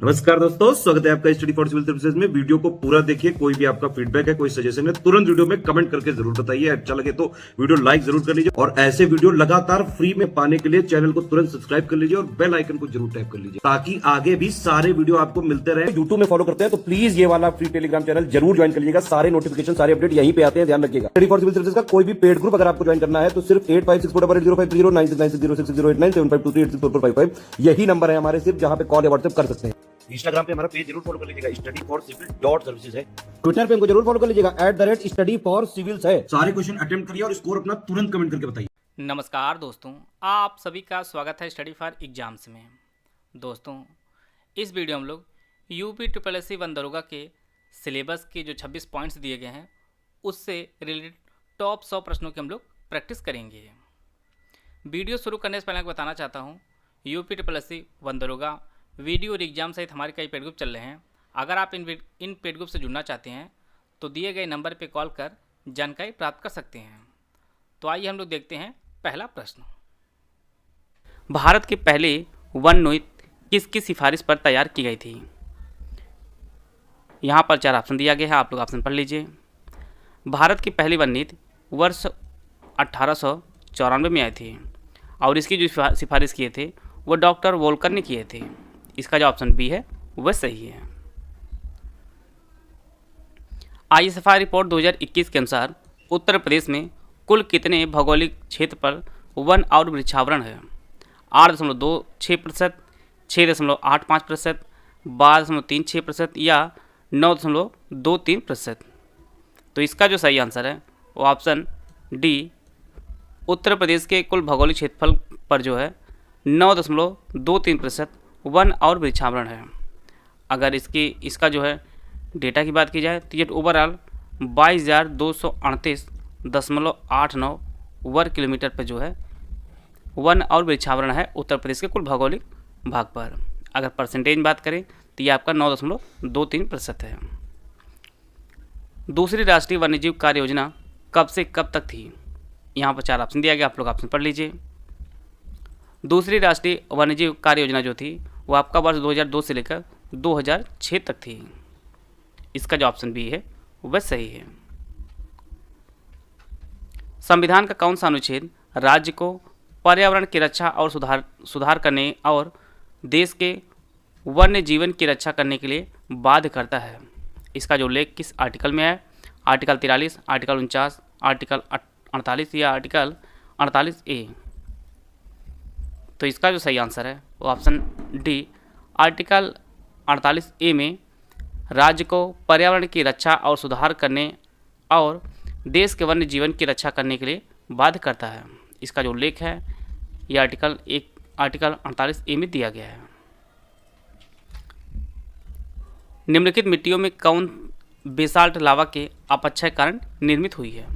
नमस्कार दोस्तों, स्वागत है आपका स्टडी फॉर सिविल सर्विसेज में। वीडियो को पूरा देखिए। कोई भी आपका फीडबैक है, कोई सजेशन है, तुरंत वीडियो में कमेंट करके जरूर बताइए। अच्छा लगे तो वीडियो लाइक जरूर कर लीजिए और ऐसे वीडियो लगातार फ्री में पाने के लिए चैनल को तुरंत सब्सक्राइब कर लीजिए और बेल आइकन को जरूर टैप कर लीजिए ताकि आगे भी सारे वीडियो आपको मिलते रहे। यूट्यूब में फॉलो करते हैं तो प्लीज ये वाला फ्री टेलीग्राम चैनल जरूर ज्वाइन कर लीजिएगा। सारे नोटिफिकेशन, सारे अपडेट यहीं पे आते हैं, ध्यान रखिएगा। स्टडी फॉर सिविल सर्विसेज का कोई भी पेड ग्रुप अगर आपको ज्वाइन करना है तो सिर्फ 856488053096908523864455 यही नंबर है हमारे, सिर्फ जहां पे कॉल या व्हाट्सएप कर सकते हैं। इंस्टाग्राम पे हमारा पेज जरूर फॉलो कर लीजिएगा, study for civil dot services है। ट्विटर पे हमको जरूर फॉलो कर लीजिएगा, @study4civils है। सारे क्वेश्चन अटेम्प्ट करिए और स्कोर अपना तुरंत कमेंट करके बताइए। नमस्कार दोस्तों, आप सभी का स्वागत है स्टडी फॉर एग्जाम्स में। दोस्तों, इस वीडियो में हम लोग यूपी SSC 1 दरोगा के सिलेबस के जो 26 पॉइंट्स दिए गए हैं उससे रिलेटेड टॉप 100 प्रश्नों की हम लोग प्रैक्टिस करेंगे। वीडियो शुरू करने से पहले मैं बताना चाहता हूँ, यूपी SSC 1 दरोगा वीडियो और एग्जाम सहित हमारे कई पेड ग्रुप चल रहे हैं। अगर आप इन पेड ग्रुप से जुड़ना चाहते हैं तो दिए गए नंबर पर कॉल कर जानकारी प्राप्त कर सकते हैं। तो आइए हम लोग देखते हैं पहला प्रश्न। भारत के पहले वन नीति किसकी सिफारिश पर तैयार की गई थी? यहाँ पर 4 ऑप्शन दिया गया है, आप लोग ऑप्शन पढ़ लीजिए। भारत की पहली वन नीति वर्ष 1894 में आई थी और इसकी जो सिफारिश किए थे वो डॉक्टर वोल्कर ने किए थे। इसका जो ऑप्शन बी है वह सही है। ISFI रिपोर्ट 2021 के अनुसार उत्तर प्रदेश में कुल कितने भौगोलिक क्षेत्र पर वन और वृक्षावरण है? 8.26%, 6.85%, 12.36% या 9.23%? तो इसका जो सही आंसर है वो ऑप्शन डी, उत्तर प्रदेश के कुल भौगोलिक क्षेत्रफल पर जो है 9.23% वन और वृक्षावरण है। अगर इसका जो है डेटा की बात की जाए तो ये ओवरऑल 22,238.89 वर्ग किलोमीटर पर जो है वन और वृक्षावरण है उत्तर प्रदेश के कुल भौगोलिक भाग पर। अगर परसेंटेज बात करें तो ये आपका 9.23% है। दूसरी राष्ट्रीय वन्यजीव कार्य योजना कब से कब तक थी? यहाँ पर 4 ऑप्शन दिया गया, आप लोग ऑप्शन पढ़ लीजिए। दूसरी राष्ट्रीय वन्यजीव कार्य योजना जो थी वो आपका वर्ष 2002 से लेकर 2006 तक थी। इसका जो ऑप्शन बी है वह सही है। संविधान का कौन सा अनुच्छेद राज्य को पर्यावरण की रक्षा और सुधार करने और देश के वन्य जीवन की रक्षा करने के लिए बाध्य करता है? इसका जो उल्लेख किस आर्टिकल में है? आर्टिकल 43, आर्टिकल 49, आर्टिकल 48 या आर्टिकल 48A? तो इसका जो सही आंसर है वो ऑप्शन डी, आर्टिकल 48A में राज्य को पर्यावरण की रक्षा और सुधार करने और देश के वन्य जीवन की रक्षा करने के लिए बाध्य करता है। इसका जो उल्लेख है ये आर्टिकल 48A में दिया गया है। निम्नलिखित मिट्टियों में कौन बेसाल्ट लावा के अपक्षय कारण निर्मित हुई है?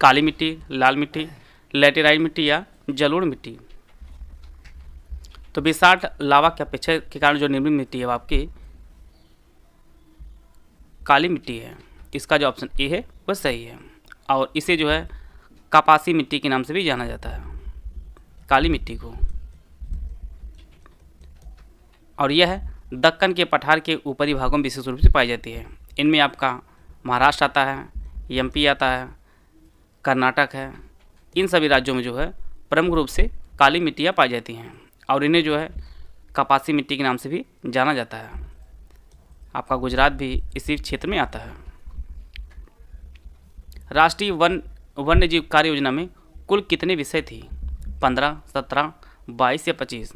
काली मिट्टी, लाल मिट्टी, लैटेराइट मिट्टी या जलोढ़ मिट्टी? तो बेसाल्ट लावा के अपक्षय के कारण जो निर्मित मिट्टी है वो आपकी काली मिट्टी है। इसका जो ऑप्शन ए है वह सही है और इसे जो है कपासी मिट्टी के नाम से भी जाना जाता है, काली मिट्टी को। और यह दक्कन के पठार के ऊपरी भागों में विशेष रूप से पाई जाती है। इनमें आपका महाराष्ट्र आता है, MP आता है, कर्नाटक है। इन सभी राज्यों में जो है प्रमुख रूप से काली मिट्टियाँ पाई जाती हैं और इन्हें जो है कपासी मिट्टी के नाम से भी जाना जाता है। आपका गुजरात भी इसी क्षेत्र में आता है। राष्ट्रीय वन्यजीव कार्य योजना में कुल कितने विषय थी? 15, 17, 22 या 25?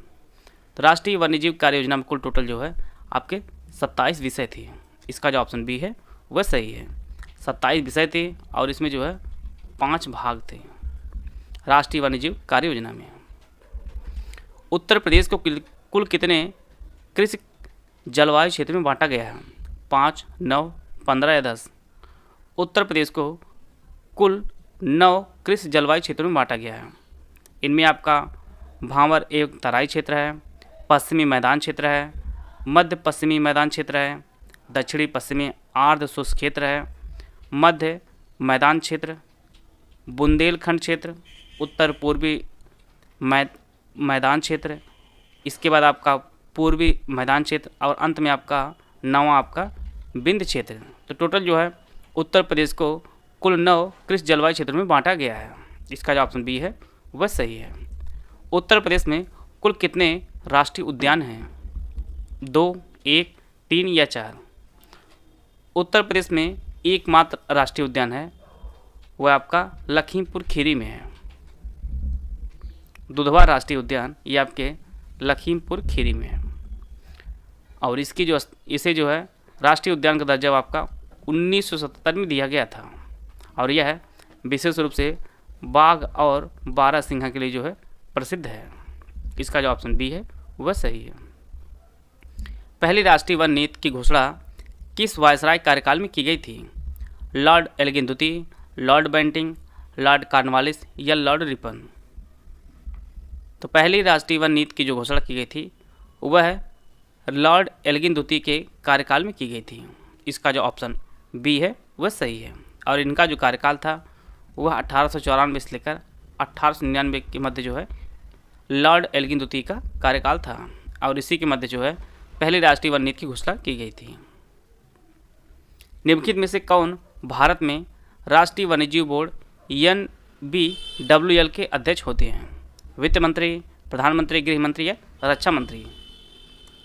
तो राष्ट्रीय वन्यजीव कार्य योजना में कुल टोटल जो है आपके 27 विषय थी। इसका जो ऑप्शन बी है वह सही है। 27 विषय थे और इसमें जो है 5 भाग थे राष्ट्रीय वन्यजीव कार्य योजना में। उत्तर प्रदेश को कुल कितने कृषि जलवायु क्षेत्र में बांटा गया है? 5, 9, 15 या 10? उत्तर प्रदेश को कुल 9 कृषि जलवायु क्षेत्रों में बांटा गया है। इनमें आपका भांवर एवं तराई क्षेत्र है, पश्चिमी मैदान क्षेत्र है, मध्य पश्चिमी मैदान क्षेत्र है, दक्षिणी पश्चिमी आर्द्र शुष्क क्षेत्र है, मध्य मैदान क्षेत्र, बुंदेलखंड क्षेत्र, उत्तर पूर्वी मैदान क्षेत्र, इसके बाद आपका पूर्वी मैदान क्षेत्र और अंत में आपका 9वां आपका विंध्य क्षेत्र। तो टोटल जो है उत्तर प्रदेश को कुल 9 कृषि जलवायु क्षेत्रों में बांटा गया है। इसका जो ऑप्शन बी है वह सही है। उत्तर प्रदेश में कुल कितने राष्ट्रीय उद्यान हैं? 2, 1, 3 या 4? उत्तर प्रदेश में एकमात्र राष्ट्रीय उद्यान है, वह आपका लखीमपुर खीरी में है। दुधवा राष्ट्रीय उद्यान ये आपके लखीमपुर खीरी में है। और इसे जो है राष्ट्रीय उद्यान का दर्जा आपका 1977 में दिया गया था। और यह विशेष रूप से बाघ और बारहसिंघा के लिए जो है प्रसिद्ध है। इसका जो ऑप्शन बी है वह सही है। पहली राष्ट्रीय वन नीति की घोषणा किस वायसराय कार्यकाल में की गई थी? लॉर्ड एल्गिन द्वितीय, लॉर्ड बेंटिंग, लॉर्ड कॉर्नवालिस या लॉर्ड रिपन? तो पहली राष्ट्रीय वन नीति की जो घोषणा की गई थी वह लॉर्ड एल्गिन द्वितीय के कार्यकाल में की गई थी। इसका जो ऑप्शन बी है वह सही है। और इनका जो कार्यकाल था वह 1894 से लेकर 1899 के मध्य जो है लॉर्ड एल्गिन द्वितीय का कार्यकाल था। और इसी के मध्य जो है पहली राष्ट्रीय वन नीति की घोषणा की गई थी। निम्नलिखित में से कौन भारत में राष्ट्रीय वन्यजीव बोर्ड NBWL के अध्यक्ष होते हैं? वित्त मंत्री, प्रधानमंत्री, गृह मंत्री या रक्षा मंत्री?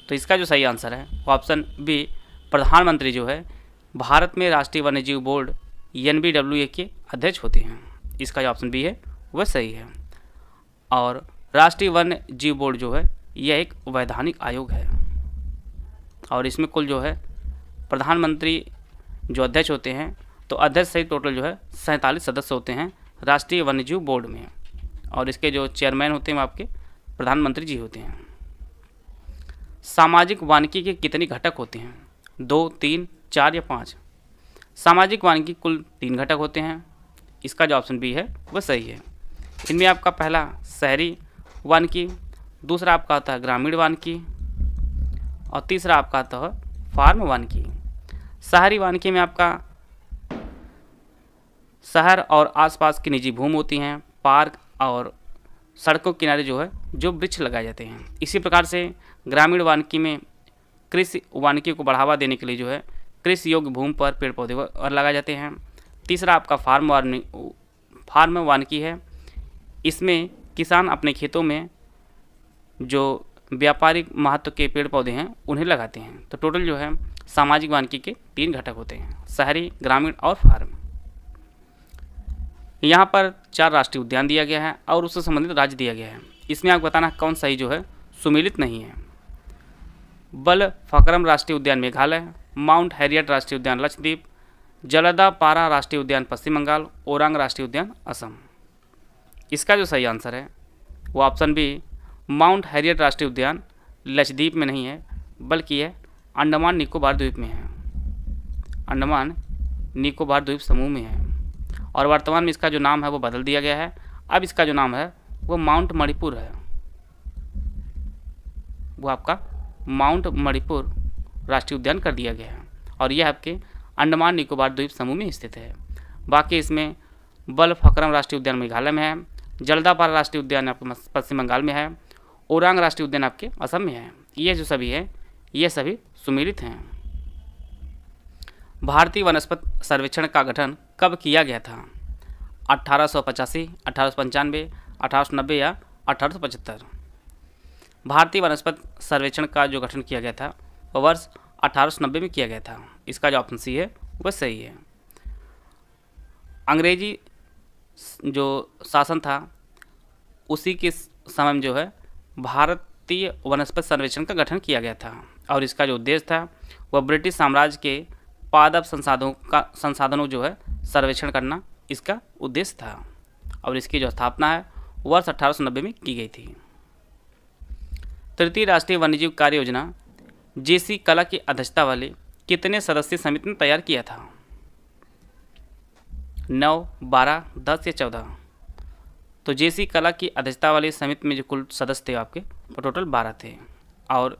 तो इसका जो सही आंसर है वो ऑप्शन बी प्रधानमंत्री जो है भारत में राष्ट्रीय वन्यजीव बोर्ड NBWA के अध्यक्ष होते हैं। इसका जो ऑप्शन बी है वह सही है। और राष्ट्रीय वन्य जीव बोर्ड जो है यह एक वैधानिक आयोग है। और इसमें कुल जो है प्रधानमंत्री जो अध्यक्ष होते हैं, तो अध्यक्ष सहित टोटल जो है 47 सदस्य होते हैं राष्ट्रीय वन्यजीव बोर्ड में। और इसके जो चेयरमैन होते हैं वो आपके प्रधानमंत्री जी होते हैं। सामाजिक वानिकी के कितने घटक होते हैं? 2, 3, 4 या 5? सामाजिक वानिकी कुल 3 घटक होते हैं। इसका जो ऑप्शन बी है वह सही है। इनमें आपका पहला शहरी वानिकी, दूसरा आपका आता है ग्रामीण वानिकी और तीसरा आपका आता है फार्म वानिकी। शहरी वानिकी में आपका शहर और आसपास की निजी भूमि होती हैं, पार्क और सड़कों के किनारे जो है जो वृक्ष लगाए जाते हैं। इसी प्रकार से ग्रामीण वानिकी में कृषि वानिकी को बढ़ावा देने के लिए जो है कृषि योग्य भूमि पर पेड़ पौधे और लगाए जाते हैं। तीसरा आपका फार्म वानिकी है। इसमें किसान अपने खेतों में जो व्यापारिक महत्व के पेड़ पौधे हैं उन्हें लगाते हैं। तो टोटल जो है सामाजिक वानिकी के 3 घटक होते हैं, शहरी, ग्रामीण और फार्म। यहाँ पर 4 राष्ट्रीय उद्यान दिया गया है और उससे संबंधित राज्य दिया गया है। इसमें आपको बताना कौन सही जो है सुमेलित नहीं है। बलफक्रम राष्ट्रीय उद्यान मेघालय, माउंट हैरियट राष्ट्रीय उद्यान लक्षद्वीप, जलदापारा राष्ट्रीय उद्यान पश्चिम बंगाल, ओरांग राष्ट्रीय उद्यान असम। इसका जो सही आंसर है वो ऑप्शन बी माउंट हैरियट राष्ट्रीय उद्यान लक्षद्वीप में नहीं है, बल्कि यह अंडमान निकोबार द्वीप में है। अंडमान निकोबार द्वीप समूह में है। और वर्तमान में इसका जो नाम है वो बदल दिया गया है। अब इसका जो नाम है वो माउंट मणिपुर है। वो आपका माउंट मणिपुर राष्ट्रीय उद्यान कर दिया गया है और यह आपके अंडमान निकोबार द्वीप समूह में स्थित है। बाकी इसमें बलफक्रम राष्ट्रीय उद्यान मेघालय में है, जलदापारा राष्ट्रीय उद्यान आपके पश्चिम बंगाल में है, ओरांग राष्ट्रीय उद्यान आपके असम में है। ये जो सभी है ये सभी सुमेलित हैं। भारतीय वनस्पति सर्वेक्षण का गठन कब किया गया था? 1885, 1895, 1890 या 1875? भारतीय वनस्पति सर्वेक्षण का जो गठन किया गया था वह वर्ष 1890 में किया गया था। इसका जो ऑप्शन सी है वह सही है। अंग्रेजी जो शासन था उसी के समय में जो है भारतीय वनस्पति सर्वेक्षण का गठन किया गया था और इसका जो उद्देश्य था वह ब्रिटिश साम्राज्य के पादप संसाधनों जो है सर्वेक्षण करना इसका उद्देश्य था। और इसकी जो स्थापना है वर्ष 1890 में की गई थी। तृतीय राष्ट्रीय वन्यजीव कार्य योजना JC कला की अध्यक्षता वाले कितने सदस्यीय समिति ने तैयार किया था? 9, 12, 10 या 14? तो JC कला की अध्यक्षता वाली समिति में जो कुल सदस्य थे आपके वो टोटल 12 थे और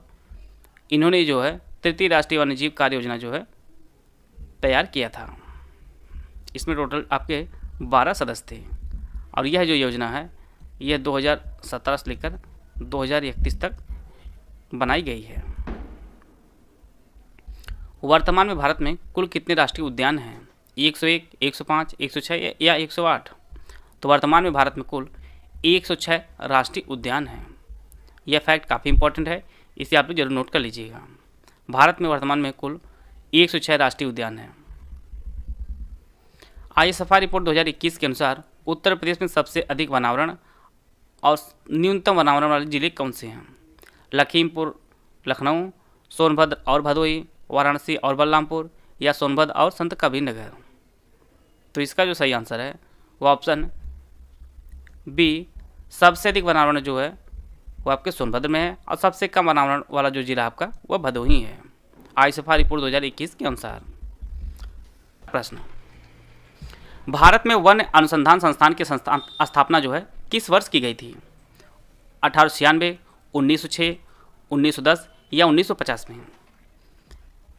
इन्होंने जो है तृतीय राष्ट्रीय वन्यजीव कार्य योजना जो है तैयार किया था। इसमें टोटल आपके 12 सदस्य थे और यह जो योजना है यह 2017 से लेकर 2031 तक बनाई गई है। वर्तमान में भारत में कुल कितने राष्ट्रीय उद्यान हैं? 101, 105, 106 या 108? तो वर्तमान में भारत में कुल 106 राष्ट्रीय उद्यान हैं। यह फैक्ट काफ़ी इंपॉर्टेंट है, इसे आप लोग जरूर नोट कर लीजिएगा। भारत में वर्तमान में कुल 106 राष्ट्रीय उद्यान हैं। ISFR रिपोर्ट 2021 के अनुसार उत्तर प्रदेश में सबसे अधिक वनावरण और न्यूनतम वनावरण वाले जिले कौन से हैं? लखीमपुर, लखनऊ, सोनभद्र और भदोही, वाराणसी और बलरामपुर या सोनभद्र और संत कबीर नगर? तो इसका जो सही आंसर है वो ऑप्शन बी, सबसे अधिक वनावरण जो है वो आपके सोनभद्र में है और सबसे कम वनावरण वाला जो जिला आपका वह भदोही है, ISFR रिपोर्ट 2021 के अनुसार। प्रश्न, भारत में वन अनुसंधान संस्थान की स्थापना जो है किस वर्ष की गई थी? 1896, 1906, 1910 या 1950 में?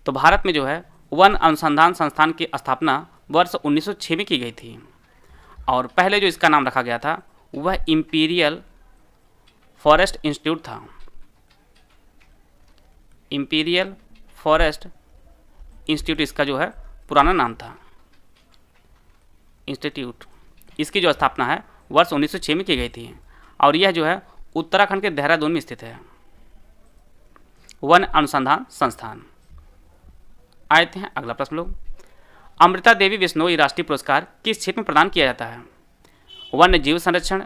तो भारत में जो है वन अनुसंधान संस्थान की स्थापना वर्ष 1906 में की गई थी और पहले जो इसका नाम रखा गया था वह इंपीरियल फॉरेस्ट इंस्टीट्यूट था। इंपीरियल फॉरेस्ट इंस्टीट्यूट इसका जो है पुराना नाम था, इंस्टीट्यूट। इसकी जो स्थापना है वर्ष 1906 में की गई थी और यह जो है उत्तराखंड के देहरादून में स्थित है, वन अनुसंधान संस्थान। आते हैं अगला प्रश्न लोग। अमृता देवी बिश्नोई राष्ट्रीय पुरस्कार किस क्षेत्र में प्रदान किया जाता है? वन्य जीव संरक्षण,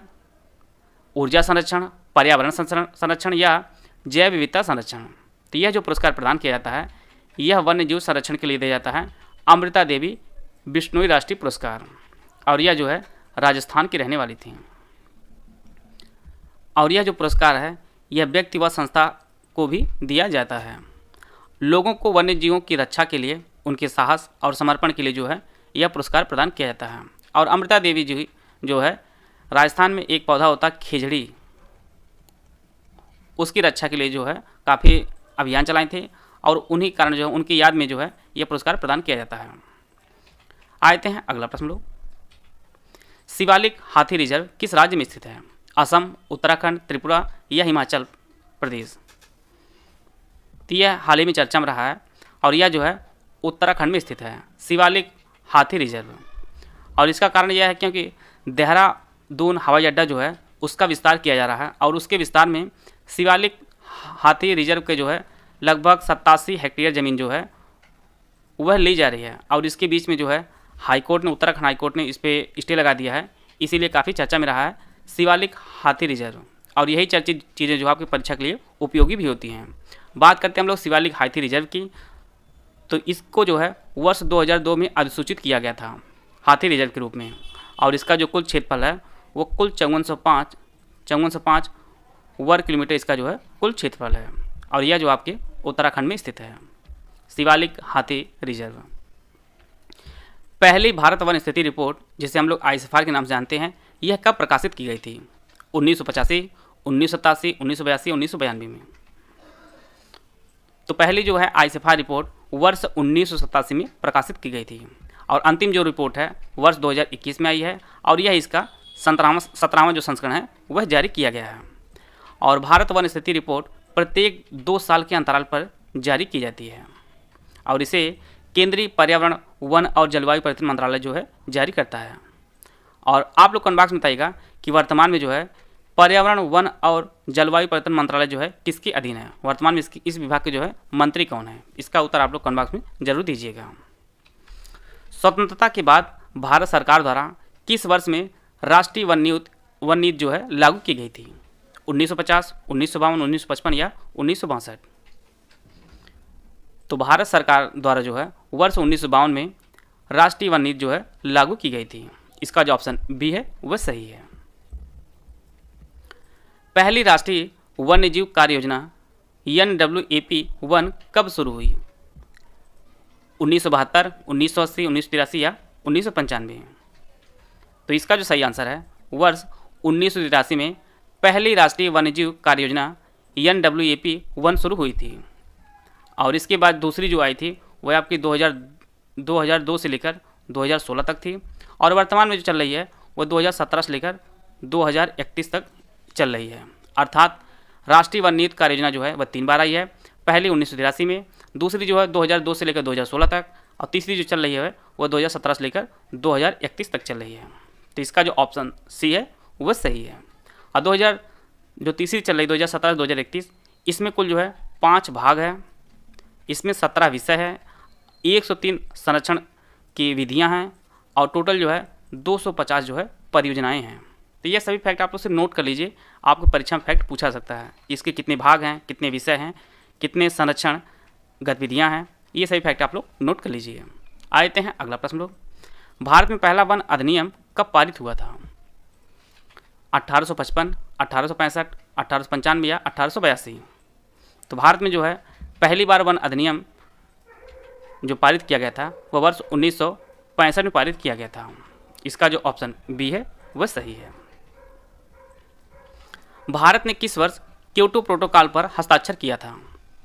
ऊर्जा संरक्षण, पर्यावरण संरक्षण या जैव विविधता संरक्षण? तो यह जो पुरस्कार प्रदान किया जाता है यह वन्य जीव संरक्षण के लिए दिया जाता है, अमृता देवी बिश्नोई राष्ट्रीय पुरस्कार, और यह जो है राजस्थान की रहने वाली थी। और यह जो पुरस्कार है यह व्यक्ति व संस्था को भी दिया जाता है। लोगों को वन्य जीवों की रक्षा के लिए उनके साहस और समर्पण के लिए जो है यह पुरस्कार प्रदान किया जाता है। और अमृता देवी जी जो है राजस्थान में एक पौधा होता है खेजड़ी, उसकी रक्षा के लिए जो है काफ़ी अभियान चलाए थे और उन्हीं कारण जो है उनकी याद में जो है यह पुरस्कार प्रदान किया जाता है। आते हैं अगला प्रश्न लोग। शिवालिक हाथी रिजर्व किस राज्य में स्थित है? असम, उत्तराखंड, त्रिपुरा या हिमाचल प्रदेश? तो यह हाल ही में चर्चा में रहा है और यह जो है उत्तराखंड में स्थित है, शिवालिक हाथी रिजर्व। और इसका कारण यह है क्योंकि देहरादून हवाई अड्डा जो है उसका विस्तार किया जा रहा है और उसके विस्तार में शिवालिक हाथी रिजर्व के जो है लगभग 87 हेक्टेयर ज़मीन जो है वह ली जा रही है और इसके बीच में जो है हाईकोर्ट ने, उत्तराखंड हाईकोर्ट ने इस पर स्टे लगा दिया है, इसीलिए काफ़ी चर्चा में रहा है शिवालिक हाथी रिजर्व। और यही चर्चित चीज़ें जो आपकी परीक्षा के लिए उपयोगी भी होती हैं। बात करते हैं हम लोग शिवालिक हाथी रिजर्व की, तो इसको जो है वर्ष 2002 में अधिसूचित किया गया था हाथी रिजर्व के रूप में और इसका जो कुल क्षेत्रफल है वो कुल 5405 वर्ग किलोमीटर इसका जो है कुल क्षेत्रफल है और यह जो आपके उत्तराखंड में स्थित है, शिवालिक हाथी रिजर्व। पहली भारत वन स्थिति रिपोर्ट जिसे हम लोग ISFR के नाम से जानते हैं यह कब प्रकाशित की गई थी? 1985, 1987, 1982, 1992 में? तो पहली जो है ISFR रिपोर्ट वर्ष 1987 में प्रकाशित की गई थी और अंतिम जो रिपोर्ट है वर्ष 2021 में आई है और यह इसका 17वां जो संस्करण है वह जारी किया गया है। और भारत वन स्थिति रिपोर्ट प्रत्येक 2 साल के अंतराल पर जारी की जाती है और इसे केंद्रीय पर्यावरण, वन और जलवायु परिवर्तन मंत्रालय जो है जारी करता है। और आप लोग कमेंट बॉक्स में बताइएगा कि वर्तमान में जो है पर्यावरण, वन और जलवायु परिवर्तन मंत्रालय जो है किसके अधीन है? वर्तमान में इस विभाग के जो है मंत्री कौन है? इसका उत्तर आप लोग कमेंट बॉक्स में जरूर दीजिएगा। स्वतंत्रता के बाद भारत सरकार द्वारा किस वर्ष में राष्ट्रीय वन नीति जो है लागू की गई थी? 1950, 1952, 1955 या 1962? तो भारत सरकार द्वारा जो है वर्ष 1952 में राष्ट्रीय वन नीति जो है लागू की गई थी। इसका जो ऑप्शन बी है वह सही है। पहली राष्ट्रीय वन्यजीव कार्य योजना NWAP-1 कब शुरू हुई? 1972, 1980, 1983 या 1995? तो इसका जो सही आंसर है वर्ष 1983 में पहली राष्ट्रीय वन्यजीव कार्य योजना NWAP-1 शुरू हुई थी और इसके बाद दूसरी जो आई थी वह आपकी 2002 से लेकर 2016 तक थी और वर्तमान में जो चल रही है वह 2017 से लेकर 2031 तक चल रही है। अर्थात राष्ट्रीय वन नीति कार्य योजना जो है वह 3 बार आई है। पहली 1983 में, दूसरी जो है 2002 से लेकर 2016 तक, और तीसरी जो चल रही है वह 2017 से लेकर 2031 तक चल रही है। तो इसका जो ऑप्शन सी है वह सही है। और जो तीसरी चल रही 2017 से 2031, इसमें कुल जो है 5 भाग है, इसमें 17 विषय है, 103 संरक्षण की विधियां हैं, और टोटल जो है 250 जो है परियोजनाएं हैं। तो ये सभी फैक्ट आप लोग सिर्फ नोट कर लीजिए, आपको परीक्षा में फैक्ट पूछा सकता है। इसके कितने भाग हैं, कितने विषय हैं, कितने संरक्षण गतिविधियां हैं, ये सभी फैक्ट आप लोग नोट कर लीजिए। आते हैं अगला प्रश्न लोग। भारत में पहला वन अधिनियम कब पारित हुआ था? 1855, 1865, 1895 या 1882? तो भारत में जो है पहली बार वन अधिनियम जो पारित किया गया था वह वर्ष 1965 में पारित किया गया था। इसका जो ऑप्शन बी है वह सही है। भारत ने किस वर्ष क्योटो प्रोटोकॉल पर हस्ताक्षर किया था?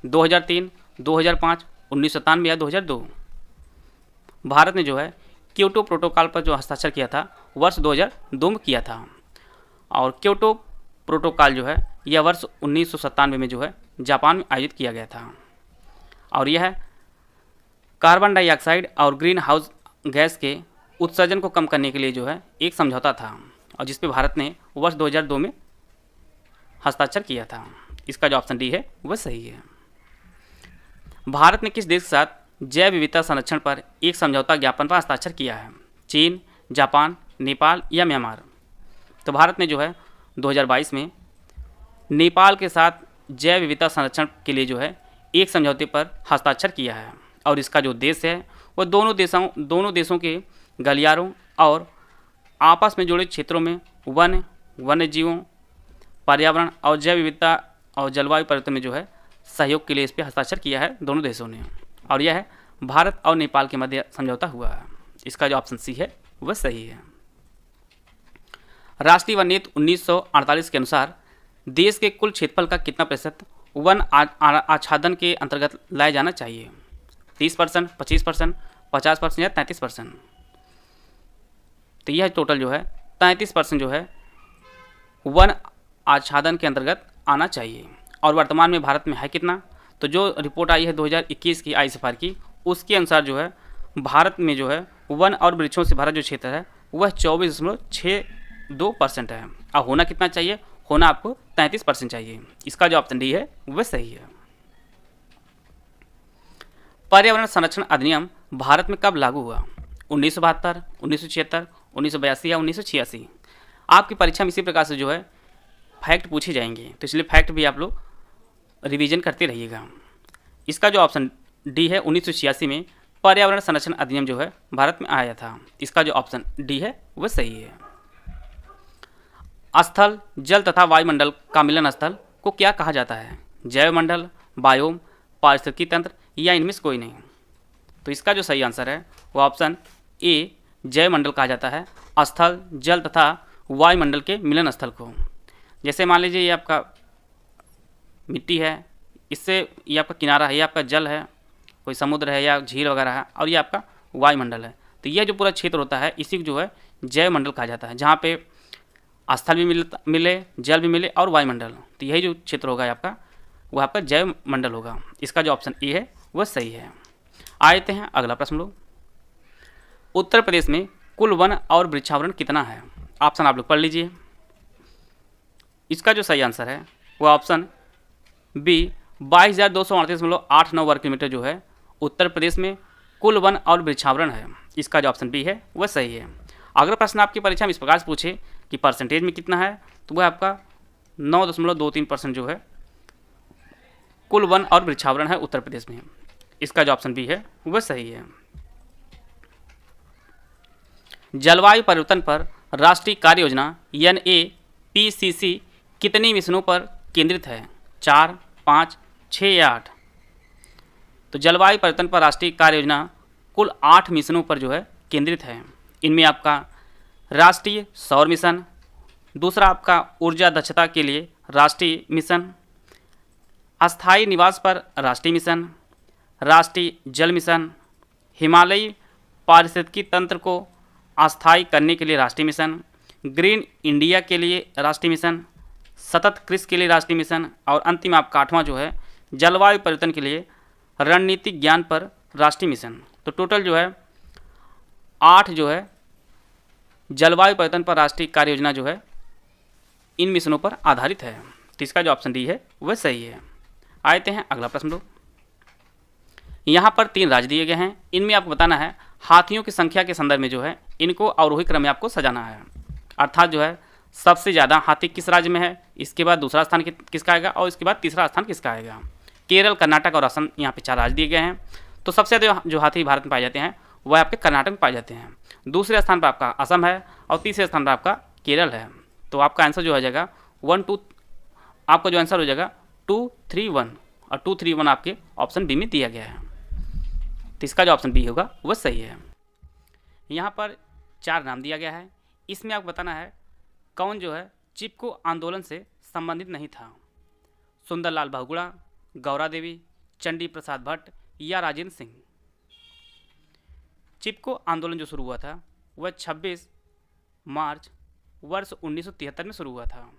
2003, 2005, 1997 या 2002? भारत ने जो है क्योटो प्रोटोकॉल पर जो हस्ताक्षर किया था वर्ष 2002 में किया था। और क्योटो प्रोटोकॉल जो है यह वर्ष 1997 में जो है जापान में आयोजित किया गया था। और यह कार्बन डाइऑक्साइड और ग्रीन हाउस गैस के उत्सर्जन को कम करने के लिए जो है एक समझौता था, और जिस पे भारत ने वर्ष 2002 में हस्ताक्षर किया था। इसका जो ऑप्शन डी है वह सही है। भारत ने किस देश के साथ जैव विविधता संरक्षण पर एक समझौता ज्ञापन पर हस्ताक्षर किया है? चीन, जापान, नेपाल या म्यांमार? तो भारत ने जो है 2022 में नेपाल के साथ जैव विविधता संरक्षण के लिए जो है एक समझौते पर हस्ताक्षर किया है, और इसका जो उद्देश्य है वह दोनों देशों के गलियारों और आपस में जुड़े क्षेत्रों में वन्य जीवों, पर्यावरण और जैव विविधता और जलवायु परिवर्तन में जो है सहयोग के लिए इस पर हस्ताक्षर किया है दोनों देशों ने, और यह है भारत और नेपाल के मध्य समझौता हुआ है। इसका जो ऑप्शन सी है वह सही है। राष्ट्रीय वन नीति 1948 के अनुसार देश के कुल क्षेत्रफल का कितना प्रतिशत वन आच्छादन के अंतर्गत लाया जाना चाहिए? 30%, 25%, 50% या 33%? तो यह टोटल जो है 33% जो है वन आच्छादन के अंतर्गत आना चाहिए। और वर्तमान में भारत में है कितना? तो जो रिपोर्ट आई है 2021 की ICFR की, उसके अनुसार जो है भारत में जो है वन और वृक्षों से भरा जो क्षेत्र है वह 24.62% है। अब होना कितना चाहिए? होना आपको 33% चाहिए। इसका जो ऑप्शन डी है वह सही है। पर्यावरण संरक्षण अधिनियम भारत में कब लागू हुआ? 1972, 1976, 1982 या 1986? आपकी परीक्षा में इसी प्रकार से जो है फैक्ट पूछे जाएंगे, तो इसलिए फैक्ट भी आप लोग रिवीजन करते रहिएगा। इसका जो ऑप्शन डी है 1986 में पर्यावरण संरक्षण अधिनियम जो है भारत में आया था। इसका जो ऑप्शन डी है वह सही है। स्थल, जल तथा वायुमंडल का मिलन स्थल को क्या कहा जाता है? जैव मंडल, बायोम, पारिस्थितिकी तंत्र या इनमें से कोई नहीं? तो इसका जो सही आंसर है वो ऑप्शन ए जैव मंडल कहा जाता है स्थल, जल तथा वायुमंडल के मिलन स्थल को। जैसे मान लीजिए ये आपका मिट्टी है, इससे ये आपका किनारा है, ये आपका जल है, कोई समुद्र है या झील वगैरह है, और ये आपका वायुमंडल है। तो यह जो पूरा क्षेत्र होता है इसी को जो है जैव मंडल कहा जाता है, जहाँ पे स्थल भी मिले, जल भी मिले और वायुमंडल। तो यही जो क्षेत्र होगा आपका वो आपका जैव मंडल होगा। इसका जो ऑप्शन ए है वह सही है। आते हैं अगला प्रश्न लोग। उत्तर प्रदेश में कुल वन और वृक्षावरण कितना है? ऑप्शन आप लोग पढ़ लीजिए। इसका जो सही आंसर है वो ऑप्शन बी 22,238.89 वर्ग किलोमीटर जो है उत्तर प्रदेश में कुल वन और वृक्षावरण है। इसका जो ऑप्शन बी है वह सही है। अगर प्रश्न आपकी परीक्षा में इस प्रकार से पूछे कि परसेंटेज में कितना है, तो वह आपका 9.23% जो है कुल वन और वृक्षावरण है उत्तर प्रदेश में। इसका जो ऑप्शन बी है वह सही है। जलवायु परिवर्तन पर राष्ट्रीय कार्य योजना NAPCC कितने मिशनों पर केंद्रित है? 4, 5, 6 या 8? तो जलवायु परिवर्तन पर राष्ट्रीय कार्य योजना कुल 8 मिशनों पर जो है केंद्रित है। इनमें आपका राष्ट्रीय सौर मिशन, दूसरा आपका ऊर्जा दक्षता के लिए राष्ट्रीय मिशन, अस्थायी निवास पर राष्ट्रीय मिशन, राष्ट्रीय जल मिशन, हिमालयी पारिस्थितिकी तंत्र को अस्थायी करने के लिए राष्ट्रीय मिशन, ग्रीन इंडिया के लिए राष्ट्रीय मिशन, सतत कृषि के लिए राष्ट्रीय मिशन, और अंतिम आपका 8वां जो है जलवायु परिवर्तन के लिए रणनीतिक ज्ञान पर राष्ट्रीय मिशन। तो टोटल जो है 8 जो है जलवायु परिवर्तन पर राष्ट्रीय कार्य योजना जो है इन मिशनों पर आधारित है। तो इसका जो ऑप्शन डी है वह सही है। आते हैं अगला प्रश्न लोग। यहाँ पर 3 राज्य दिए गए हैं, इनमें आपको बताना है हाथियों की संख्या के संदर्भ में जो है इनको अवरोही क्रम में आपको सजाना है। अर्थात जो है सबसे ज़्यादा हाथी किस राज्य में है, इसके बाद दूसरा स्थान किसका आएगा, और इसके बाद तीसरा स्थान किसका आएगा। केरल, कर्नाटक और असम, यहाँ पे 4 राज्य दिए गए हैं। तो सबसे ज़्यादा जो हाथी भारत में पाए जाते हैं वह आपके कर्नाटक में पाए जाते हैं, दूसरे स्थान पर आपका असम है और तीसरे स्थान पर आपका केरल है। तो आपका आंसर जो हो जाएगा 1 2, आपका जो आंसर हो जाएगा 2 3 1, और 2 3 1 आपके ऑप्शन बी में दिया गया है। तो इसका जो ऑप्शन बी होगा वह सही है। यहाँ पर 4 नाम दिया गया है, इसमें आपको बताना है कौन जो है चिपको आंदोलन से संबंधित नहीं था। सुंदरलाल बहुगुणा, गौरा देवी, चंडी प्रसाद भट्ट या राजेंद्र सिंह। चिपको आंदोलन जो शुरू हुआ था वह 26 मार्च वर्ष 1973 में शुरू हुआ था,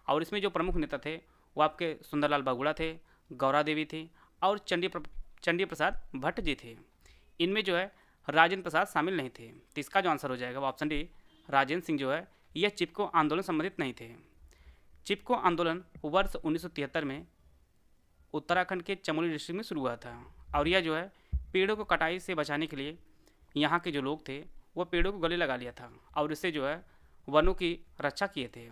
और इसमें जो प्रमुख नेता थे वो आपके सुंदरलाल बहुगुणा थे, गौरा देवी थी और चंडी प्रसाद भट्ट जी थे। इनमें जो है राजेंद्र प्रसाद शामिल नहीं थे। तो इसका जो आंसर हो जाएगा वो ऑप्शन डी राजेंद्र सिंह जो है यह चिपको आंदोलन संबंधित नहीं थे। चिपको आंदोलन वर्ष 1973 में उत्तराखंड के चमोली डिस्ट्रिक्ट में शुरू हुआ था, और यह जो है पेड़ों को कटाई से बचाने के लिए यहाँ के जो लोग थे वो पेड़ों को गले लगा लिया था और इससे जो है वनों की रक्षा किए थे।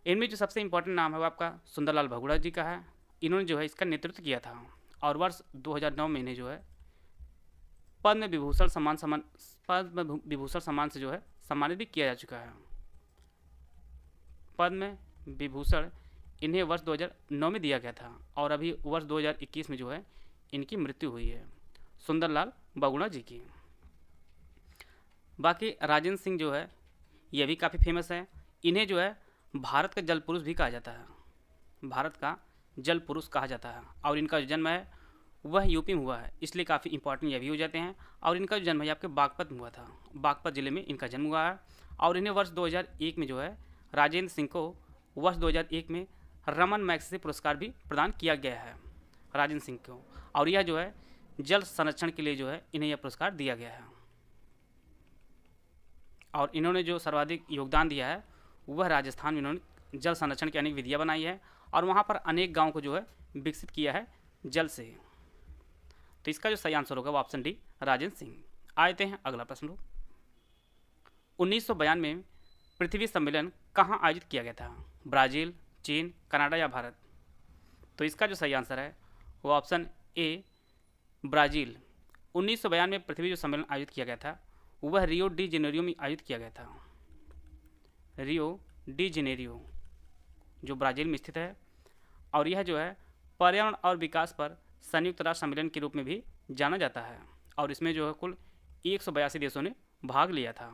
इनमें जो सबसे इम्पोर्टेंट नाम है वो आपका सुंदरलाल बहुगुणा जी का है। इन्होंने जो है इसका नेतृत्व किया था, और वर्ष 2009 में इन्हें जो है पद्म विभूषण सम्मान से जो है सम्मानित भी किया जा चुका है। पद्म विभूषण इन्हें वर्ष 2009 में दिया गया था, और अभी वर्ष 2021 में जो है इनकी मृत्यु हुई है, सुंदरलाल बहुगुणा जी की। बाकी राजेंद्र सिंह जो है ये भी काफ़ी फेमस है। इन्हें जो है भारत का जल पुरुष भी कहा जाता है, भारत का जल पुरुष कहा जाता है, और इनका जो जन्म है वह यूपी में हुआ है, इसलिए काफ़ी इंपॉर्टेंट ये भी हो जाते हैं। और इनका जो जन्म है आपके बागपत में हुआ था, बागपत ज़िले में इनका जन्म हुआ है, और इन्हें वर्ष 2001 में जो है राजेंद्र सिंह को वर्ष 2001 में रमन मैग्सेसे पुरस्कार भी प्रदान किया गया है राजेंद्र सिंह को, और यह जो है जल संरक्षण के लिए जो है इन्हें यह पुरस्कार दिया गया है। और इन्होंने जो सर्वाधिक योगदान दिया है वह राजस्थान में इन्होंने जल संरक्षण की अनेक विधियाँ बनाई है, और वहाँ पर अनेक गाँव को जो है विकसित किया है जल से। तो इसका जो सही आंसर होगा वो ऑप्शन डी राजेंद्र सिंह। आते हैं अगला प्रश्न लोग। 1992 में पृथ्वी सम्मेलन कहाँ आयोजित किया गया था, ब्राज़ील, चीन, कनाडा या भारत। तो इसका जो सही आंसर है वो ऑप्शन ए ब्राज़ील। 1992 में पृथ्वी जो सम्मेलन आयोजित किया गया था वह रियो डी जेनेरियो में आयोजित किया गया था, रियो डी जेनेरियो जो ब्राज़ील में स्थित है, और यह जो है पर्यावरण और विकास पर संयुक्त राष्ट्र सम्मेलन के रूप में भी जाना जाता है, और इसमें जो है कुल 182 देशों ने भाग लिया था।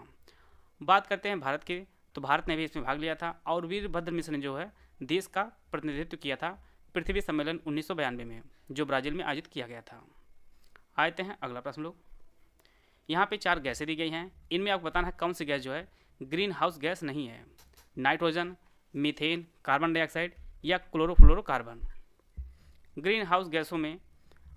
बात करते हैं भारत की, तो भारत ने भी इसमें भाग लिया था, और वीरभद्र मिश्र ने जो है देश का प्रतिनिधित्व किया था पृथ्वी सम्मेलन 1992 में जो ब्राज़ील में आयोजित किया गया था। आते हैं अगला प्रश्न लोग। यहाँ पे 4 गैसें दी गई हैं, इनमें आपको बताना है कौन सी गैस जो है ग्रीन हाउस गैस नहीं है, नाइट्रोजन, मीथेन, कार्बन डाइऑक्साइड या क्लोरोफ्लोरोकार्बन। ग्रीन हाउस गैसों में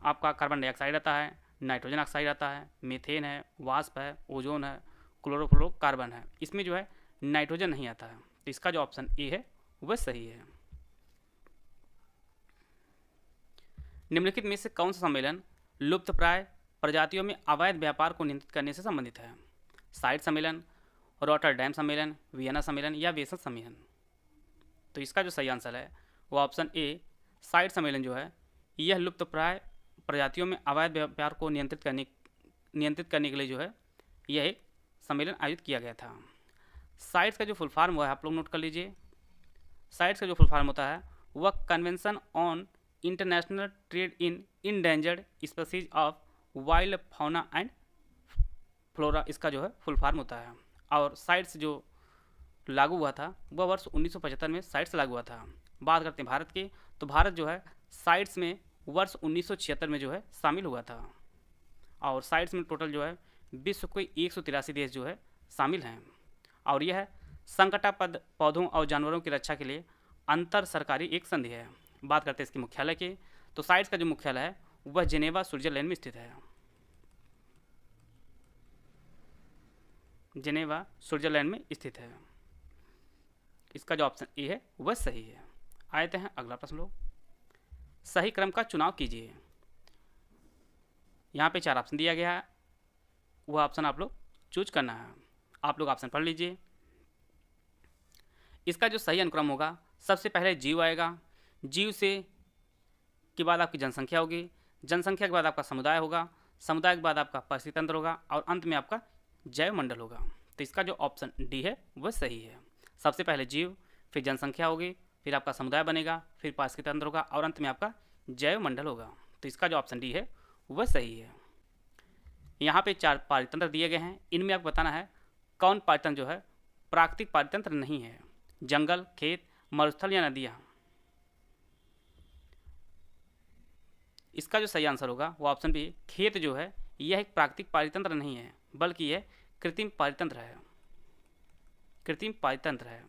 आपका कार्बन डाइऑक्साइड आता है, नाइट्रोजन ऑक्साइड आता है, मीथेन है, वाष्प है, ओजोन है, क्लोरोफ्लोरोकार्बन है। इसमें जो है नाइट्रोजन नहीं आता है, तो इसका जो ऑप्शन ए है वह सही है। निम्नलिखित में से कौन सा सम्मेलन लुप्तप्राय प्रजातियों में अवैध व्यापार को नियंत्रित करने से संबंधित है, साइट सम्मेलन, रॉटरडैम सम्मेलन, वियना सम्मेलन या वेसन सम्मेलन। तो इसका जो सही आंसर है वो ऑप्शन ए साइट सम्मेलन जो है यह लुप्तप्राय प्रजातियों में अवैध व्यापार को नियंत्रित करने के लिए जो है यह एक सम्मेलन आयोजित किया गया था। साइट्स का जो फुल फॉर्म हुआ है आप लोग नोट कर लीजिए। साइट्स का जो फुल फॉर्म होता है वह convention on international trade in endangered species of wild fauna and flora, इसका जो है फुल फॉर्म होता है। और साइट्स जो लागू हुआ था वह वर्ष 1975 में साइट्स लागू हुआ था। बात करते हैं भारत की, तो भारत जो है साइट्स में वर्ष 1976 में जो है शामिल हुआ था, और साइट्स में टोटल जो है विश्व के 183 देश जो है शामिल हैं, और यह संकटापद पौधों और जानवरों की रक्षा के लिए अंतर सरकारी एक संधि है। बात करते हैं इसके मुख्यालय की, तो साइट्स का जो मुख्यालय है वह जिनेवा स्विट्जरलैंड में स्थित है। जिनेवा स्विट्जरलैंड में स्थित है। इसका जो ऑप्शन ए है वह सही है। आते हैं अगला प्रश्न लोग, सही क्रम का चुनाव कीजिए। यहाँ पे 4 ऑप्शन दिया गया है, वह ऑप्शन आप लोग चूज करना है। आप लोग ऑप्शन पढ़ लीजिए। इसका जो सही अनुक्रम होगा, सबसे पहले जीव आएगा, जीव से के बाद आपकी जनसंख्या होगी, जनसंख्या के बाद आपका समुदाय होगा, समुदाय के बाद आपका परिस्थिति तंत्र होगा और अंत में आपका जैव मंडल होगा। तो इसका जो ऑप्शन डी है वह सही है। सबसे पहले जीव, फिर जनसंख्या होगी, फिर आपका समुदाय बनेगा, फिर पारिस्थितिक तंत्र होगा और अंत में आपका जैव मंडल होगा। तो इसका जो ऑप्शन डी है वह सही है। यहाँ पे 4 पारितंत्र दिए गए हैं, इनमें आपको बताना है कौन पारितंत्र जो है प्राकृतिक पारितंत्र नहीं है। जंगल, खेत, मरुस्थल या नदियाँ। इसका जो सही आंसर होगा वो ऑप्शन बी, खेत जो है यह एक प्राकृतिक पारितंत्र नहीं है बल्कि यह कृत्रिम पारितंत्र है। कृत्रिम पारितंत्र है।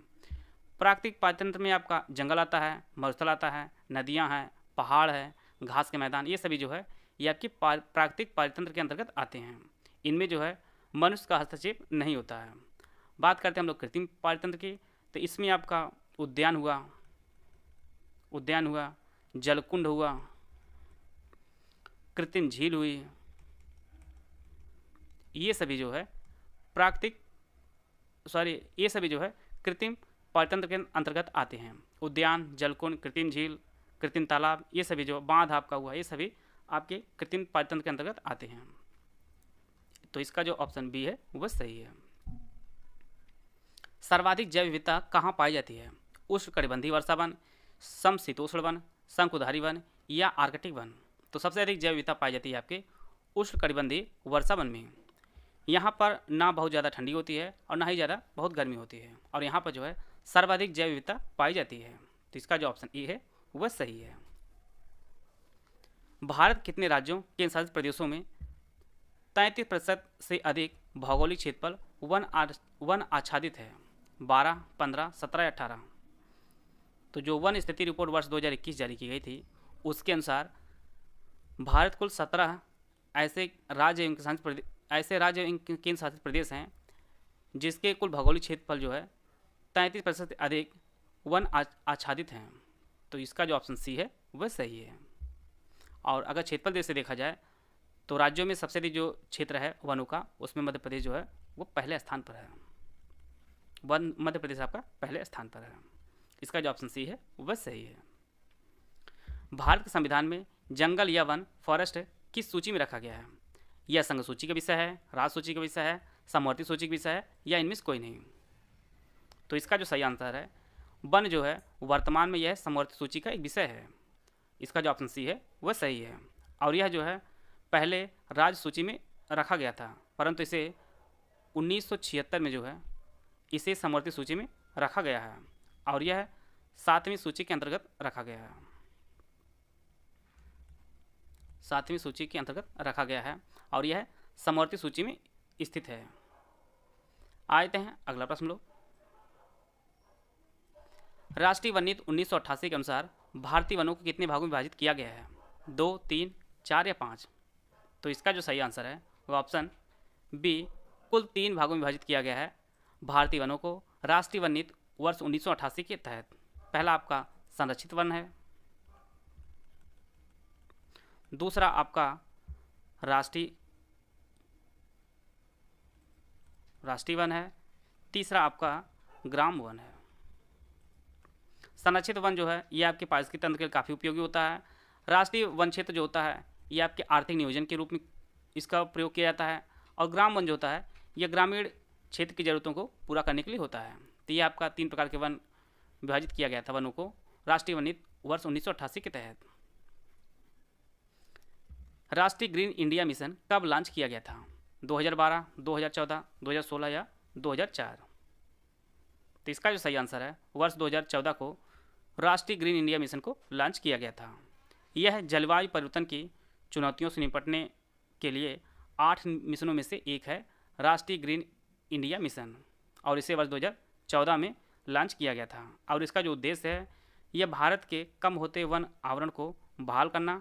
प्राकृतिक पारितंत्र में आपका जंगल आता है, मरुस्थल आता है, नदियां हैं, पहाड़ है, घास के मैदान, ये सभी जो है ये आपकी प्राकृतिक पारितंत्र के अंतर्गत आते हैं। इनमें जो है मनुष्य का हस्तक्षेप नहीं होता है। बात करते हैं हम लोग कृत्रिम पारितंत्र की, तो इसमें आपका उद्यान हुआ, जलकुंड हुआ, कृत्रिम झील हुई, ये सभी जो है कृत्रिम पारितंत्र के अंतर्गत आते हैं। उद्यान, जलकुंड, कृत्रिम झील, कृत्रिम तालाब, ये सभी जो बांध आपका हुआ, ये सभी आपके कृत्रिम पारितंत्र के अंतर्गत आते हैं। तो इसका जो ऑप्शन बी है वह सही है। सर्वाधिक जैव विविधता कहाँ पाई जाती है? उष्णकटिबंधीय वर्षा वन, समशीतोष्ण वन, शंकुधारी वन या आर्कटिक वन। तो सबसे अधिक जैव विविधता पाई जाती है आपके उष्णकटिबंधीय वर्षा वन में। यहाँ पर ना बहुत ज़्यादा ठंडी होती है और ना ही ज़्यादा बहुत गर्मी होती है, और यहाँ पर जो है सर्वाधिक जैव विविधता पाई जाती है। तो इसका जो ऑप्शन ए है वह सही है। भारत कितने राज्यों केंद्र शासित प्रदेशों में 33% से अधिक भौगोलिक क्षेत्रफल वन आच्छादित है? 12, 15, 17 या 18। तो जो वन स्थिति रिपोर्ट वर्ष 2021 जारी की गई थी उसके अनुसार भारत कुल 17 ऐसे राज्य एवं केंद्र शासित प्रदेश हैं जिसके कुल भौगोलिक क्षेत्रफल जो है 33% से अधिक वन आच्छादित हैं। तो इसका जो ऑप्शन सी है वह सही है। और अगर क्षेत्रफल देश से देखा जाए तो राज्यों में सबसे अधिक जो क्षेत्र है वनों का, उसमें मध्य प्रदेश जो है वो पहले स्थान पर है। मध्य प्रदेश आपका पहले स्थान पर है। इसका जो ऑप्शन सी है वह सही है। भारत के संविधान में जंगल या वन, फॉरेस्ट किस सूची में रखा गया है? यह संघ सूची का विषय है, राज्य सूची का विषय है, समवर्ती सूची का विषय है या इनमें से कोई नहीं? तो इसका जो सही आंसर है, वन जो है वर्तमान में यह समवर्ती सूची का एक विषय है। इसका जो ऑप्शन सी है वह सही है। और यह जो है पहले राज्य सूची में रखा गया था, परंतु इसे 1976 में जो है इसे समवर्ती सूची में रखा गया है और यह 7वीं सूची के अंतर्गत रखा गया है। 7वीं सूची के अंतर्गत रखा गया है और यह समवर्ती सूची में स्थित है। आते हैं अगला प्रश्न लो। राष्ट्रीय वन नीति 1988 के अनुसार भारतीय वनों को कितने भागों में विभाजित किया गया है? 2, 3, 4 या 5? तो इसका जो सही आंसर है वह ऑप्शन बी, कुल 3 भागों में विभाजित किया गया है भारतीय वनों को राष्ट्रीय वन नीति वर्ष 1988 के तहत। पहला आपका संरक्षित वन है, दूसरा आपका राष्ट्रीय वन है, तीसरा आपका ग्राम वन है। संरक्षित वन जो है ये आपके पारिस्थितिक तंत्र के लिए काफ़ी उपयोगी होता है। राष्ट्रीय वन क्षेत्र जो होता है ये आपके आर्थिक नियोजन के रूप में इसका प्रयोग किया जाता है, और ग्राम वन जो होता है यह ग्रामीण क्षेत्र की ज़रूरतों को पूरा करने के लिए होता है। तो ये आपका 3 प्रकार के वन विभाजित किया गया था वनों को राष्ट्रीय वन नीति वर्ष 1988 के तहत। राष्ट्रीय ग्रीन इंडिया मिशन कब लॉन्च किया गया था? 2012, 2014, 2016 या 2004? तो इसका जो सही आंसर है वर्ष 2014 को राष्ट्रीय ग्रीन इंडिया मिशन को लॉन्च किया गया था। यह जलवायु परिवर्तन की चुनौतियों से निपटने के लिए 8 मिशनों में से एक है, राष्ट्रीय ग्रीन इंडिया मिशन, और इसे वर्ष 2014 में लॉन्च किया गया था। और इसका जो उद्देश्य है यह भारत के कम होते वन आवरण को बहाल करना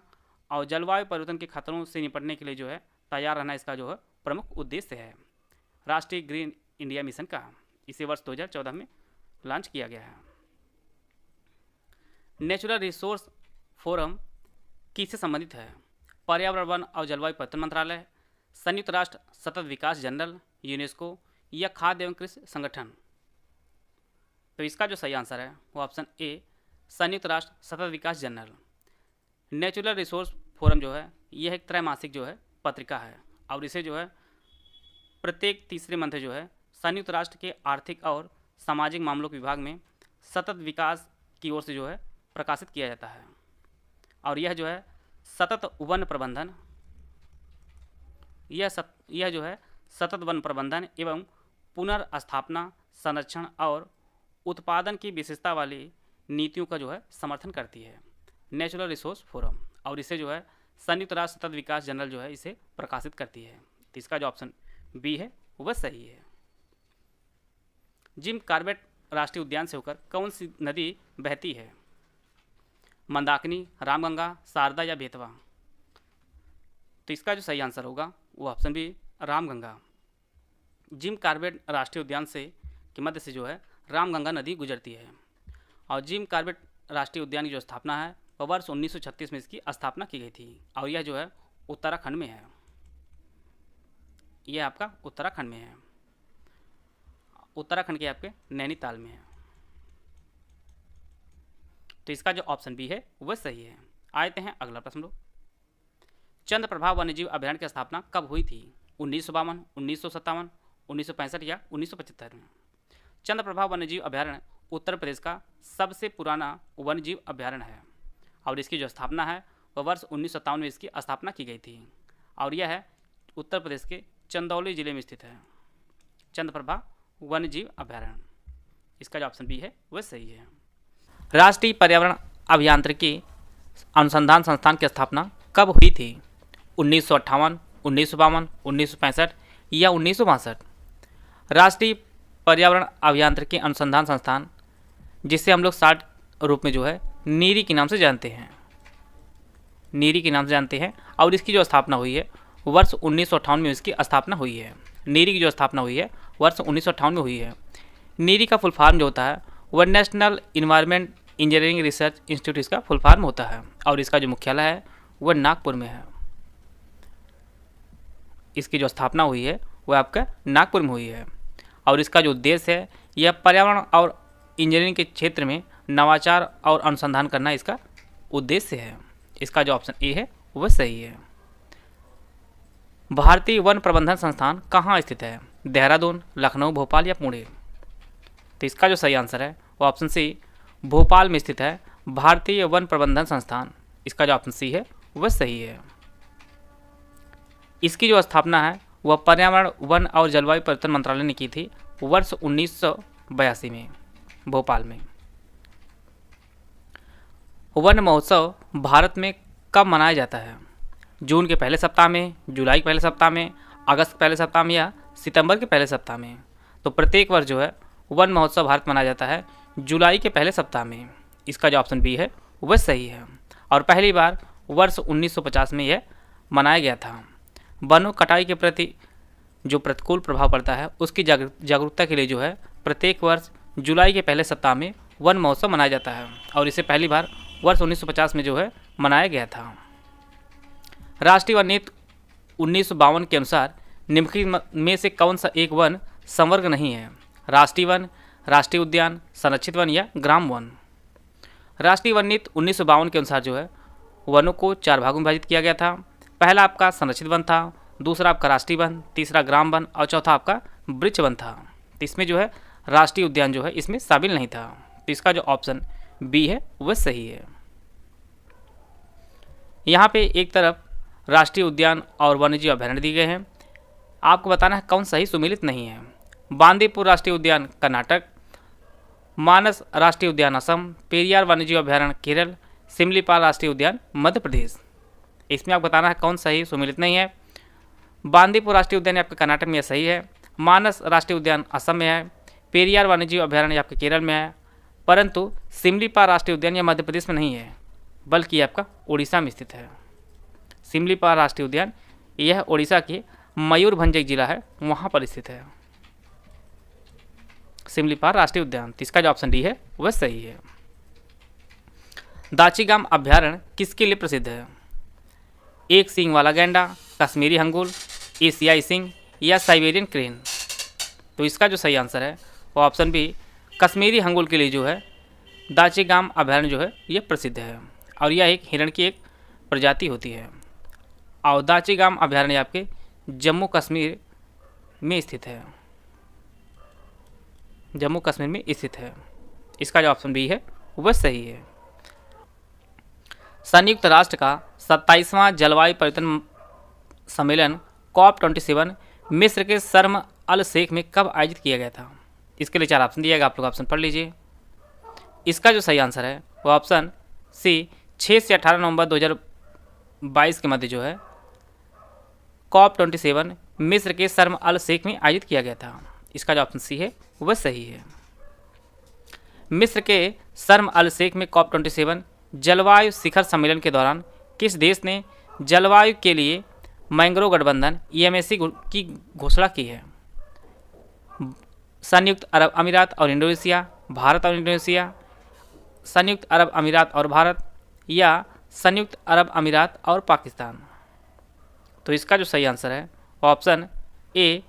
और जलवायु परिवर्तन के खतरों से निपटने के लिए जो है तैयार रहना इसका जो है प्रमुख उद्देश्य है राष्ट्रीय ग्रीन इंडिया मिशन का। इसे वर्ष 2014 में लॉन्च किया गया है। नेचुरल रिसोर्स फोरम किससे संबंधित है? पर्यावरण, वन और जलवायु परिवर्तन मंत्रालय, संयुक्त राष्ट्र सतत विकास जनरल, यूनेस्को या खाद्य एवं कृषि संगठन। तो इसका जो सही आंसर है वो ऑप्शन ए संयुक्त राष्ट्र सतत विकास जनरल। नेचुरल रिसोर्स फोरम जो है यह एक त्रैमासिक जो है पत्रिका है और इसे जो है प्रत्येक तीसरे मंथ जो है संयुक्त राष्ट्र के आर्थिक और सामाजिक मामलों के विभाग में सतत विकास की ओर से जो है प्रकाशित किया जाता है। और यह जो है सतत वन प्रबंधन यह जो है सतत वन प्रबंधन एवं पुनर्स्थापना, संरक्षण और उत्पादन की विशेषता वाली नीतियों का जो है समर्थन करती है नेचुरल रिसोर्स फोरम। और इसे जो है संयुक्त राष्ट्र सतत विकास जनरल जो है इसे प्रकाशित करती है। तो इसका जो ऑप्शन बी है वह सही है। जिम कॉर्बेट राष्ट्रीय उद्यान से होकर कौन सी नदी बहती है? मंदाकिनी, रामगंगा, शारदा या बेतवा। तो इसका जो सही आंसर होगा वो option B Ramganga. Jim Corbett राष्ट्रीय उद्यान से के मध्य से जो है रामगंगा नदी गुजरती है। और जिम कॉर्बेट राष्ट्रीय उद्यान की जो स्थापना है वह वर्ष 1936 में इसकी स्थापना की गई थी और यह जो है उत्तराखंड में है। यह आपका उत्तराखंड में है, उत्तराखंड के आपके नैनीताल में है। तो इसका जो ऑप्शन बी है वह सही है। आते हैं अगला प्रश्न लो। चंद्रप्रभा वन्यजीव अभयारण्य की स्थापना कब हुई थी? 1952, 1957, 1965 या 1975 में। चंद्रप्रभा वन्यजीव अभयारण्य उत्तर प्रदेश का सबसे पुराना वन्यजीव अभयारण्य है और इसकी जो स्थापना है वह वर्ष 1957 में इसकी स्थापना की गई थी और यह है उत्तर प्रदेश के चंदौली जिले में स्थित है चंद्रप्रभा वन्यजीव अभयारण्य। इसका जो ऑप्शन बी है वह सही है। राष्ट्रीय पर्यावरण अभियांत्रिकी अनुसंधान संस्थान की स्थापना कब हुई थी? 1958, 1952, 1965 या 1962। राष्ट्रीय पर्यावरण अभियांत्रिकी अनुसंधान संस्थान, जिसे हम लोग शॉर्ट रूप में जो है नीरी के नाम से जानते हैं, नीरी के नाम से जानते हैं और इसकी जो स्थापना हुई है वर्ष 1958 में इसकी स्थापना हुई है। नीरी की जो स्थापना हुई है वर्ष 1958 में हुई है। नीरी का फुल फॉर्म जो होता है वह national environment engineering research institute इसका फुल फॉर्म होता है और इसका जो मुख्यालय है वह नागपुर में है। इसकी जो स्थापना हुई है वह आपका नागपुर में हुई है और इसका जो उद्देश्य है यह पर्यावरण और इंजीनियरिंग के क्षेत्र में नवाचार और अनुसंधान करना इसका उद्देश्य है। इसका जो ऑप्शन ए है वह सही है। भारतीय वन प्रबंधन संस्थान कहाँ स्थित है? देहरादून, लखनऊ, भोपाल या पुणे। तो इसका जो सही आंसर है वो ऑप्शन सी भोपाल में स्थित है भारतीय वन प्रबंधन संस्थान। इसका जो ऑप्शन सी है वह सही है। इसकी जो स्थापना है वह पर्यावरण, वन और जलवायु परिवर्तन मंत्रालय ने की थी वर्ष 1982 में भोपाल में। वन महोत्सव भारत में कब मनाया जाता है? जून के पहले सप्ताह में, जुलाई के पहले सप्ताह में, अगस्त के पहले सप्ताह में या सितंबर के पहले सप्ताह में। तो प्रत्येक वर्ष जो है वन महोत्सव भारत मनाया जाता है जुलाई के पहले सप्ताह में। इसका जो ऑप्शन बी है वह सही है और पहली बार वर्ष 1950 में यह मनाया गया था। वनों कटाई के प्रति जो प्रतिकूल प्रभाव पड़ता है उसकी जागरूकता के लिए जो है प्रत्येक वर्ष जुलाई के पहले सप्ताह में वन महोत्सव मनाया जाता है और इसे पहली बार वर्ष 1950 में जो है मनाया गया था। राष्ट्रीय वन नीति 1952 के अनुसार निम्नलिखित में से कौन सा एक वन संवर्ग नहीं है? राष्ट्रीय वन, राष्ट्रीय उद्यान, संरक्षित वन या ग्राम वन। राष्ट्रीय वन नीति 1952 के अनुसार जो है वनों को 4 भागों में विभाजित किया गया था। पहला आपका संरक्षित वन था, दूसरा आपका राष्ट्रीय वन, तीसरा ग्राम वन और चौथा आपका वृक्ष वन था। तो इसमें जो है राष्ट्रीय उद्यान जो है इसमें शामिल नहीं था। तो इसका जो ऑप्शन बी है वह सही है। यहाँ पे एक तरफ राष्ट्रीय उद्यान और वन्यजीव अभयारण्य दिए गए हैं, आपको बताना है कौन सही सुमेलित नहीं है। बांदीपुर राष्ट्रीय उद्यान कर्नाटक, मानस राष्ट्रीय उद्यान असम, पेरियार वन्यजीव अभयारण्य केरल, सिमलीपाल राष्ट्रीय उद्यान मध्य प्रदेश। इसमें आपको बताना है कौन सही सुमेलित नहीं है। बांदीपुर राष्ट्रीय उद्यान आपके कर्नाटक में सही है, मानस राष्ट्रीय उद्यान असम में है, पेरियार वन्यजीव अभयारण्य आपके केरल में है, परंतु सिमलीपाल राष्ट्रीय उद्यान यह मध्य प्रदेश में नहीं है, बल्कि आपका उड़ीसा में स्थित है। सिमलीपाल राष्ट्रीय उद्यान यह उड़ीसा के मयूरभंज एक जिला है, वहाँ पर स्थित है सिमलीपाल राष्ट्रीय उद्यान। तो इसका जो ऑप्शन डी है वह सही है। दाचीगाम अभ्यारण्य किसके लिए प्रसिद्ध है? एक सींग वाला गैंडा, कश्मीरी हंगूल, एशियाई सिंह या साइबेरियन क्रेन। तो इसका जो सही आंसर है वो ऑप्शन बी कश्मीरी हंगूल के लिए जो है दाचीगाम अभ्यारण्य जो है ये प्रसिद्ध है, और यह एक हिरण की एक प्रजाति होती है। और दाचीगाम अभ्यारण्य आपके जम्मू कश्मीर में स्थित है, जम्मू कश्मीर में स्थित है। इसका जो ऑप्शन बी है वह सही है। संयुक्त राष्ट्र का 27वां जलवायु परिवर्तन सम्मेलन COP27 मिस्र के शर्म अल शेख में कब आयोजित किया गया था? इसके लिए 4 ऑप्शन दिया गया, आप लोग ऑप्शन पढ़ लीजिए। इसका जो सही आंसर है वो ऑप्शन सी 6 से 18 नवंबर 2022 के मध्य जो है COP27 मिस्र के शर्म अल शेख में आयोजित किया गया था। इसका जो ऑप्शन सी है वह सही है। मिस्र के शर्म अल शेख में COP27 जलवायु शिखर सम्मेलन के दौरान किस देश ने जलवायु के लिए मैंग्रोव गठबंधन EMAC की घोषणा की है? संयुक्त अरब अमीरात और इंडोनेशिया, भारत और इंडोनेशिया, संयुक्त अरब अमीरात और भारत, या संयुक्त अरब अमीरात और पाकिस्तान। तो इसका जो सही आंसर है ऑप्शन ए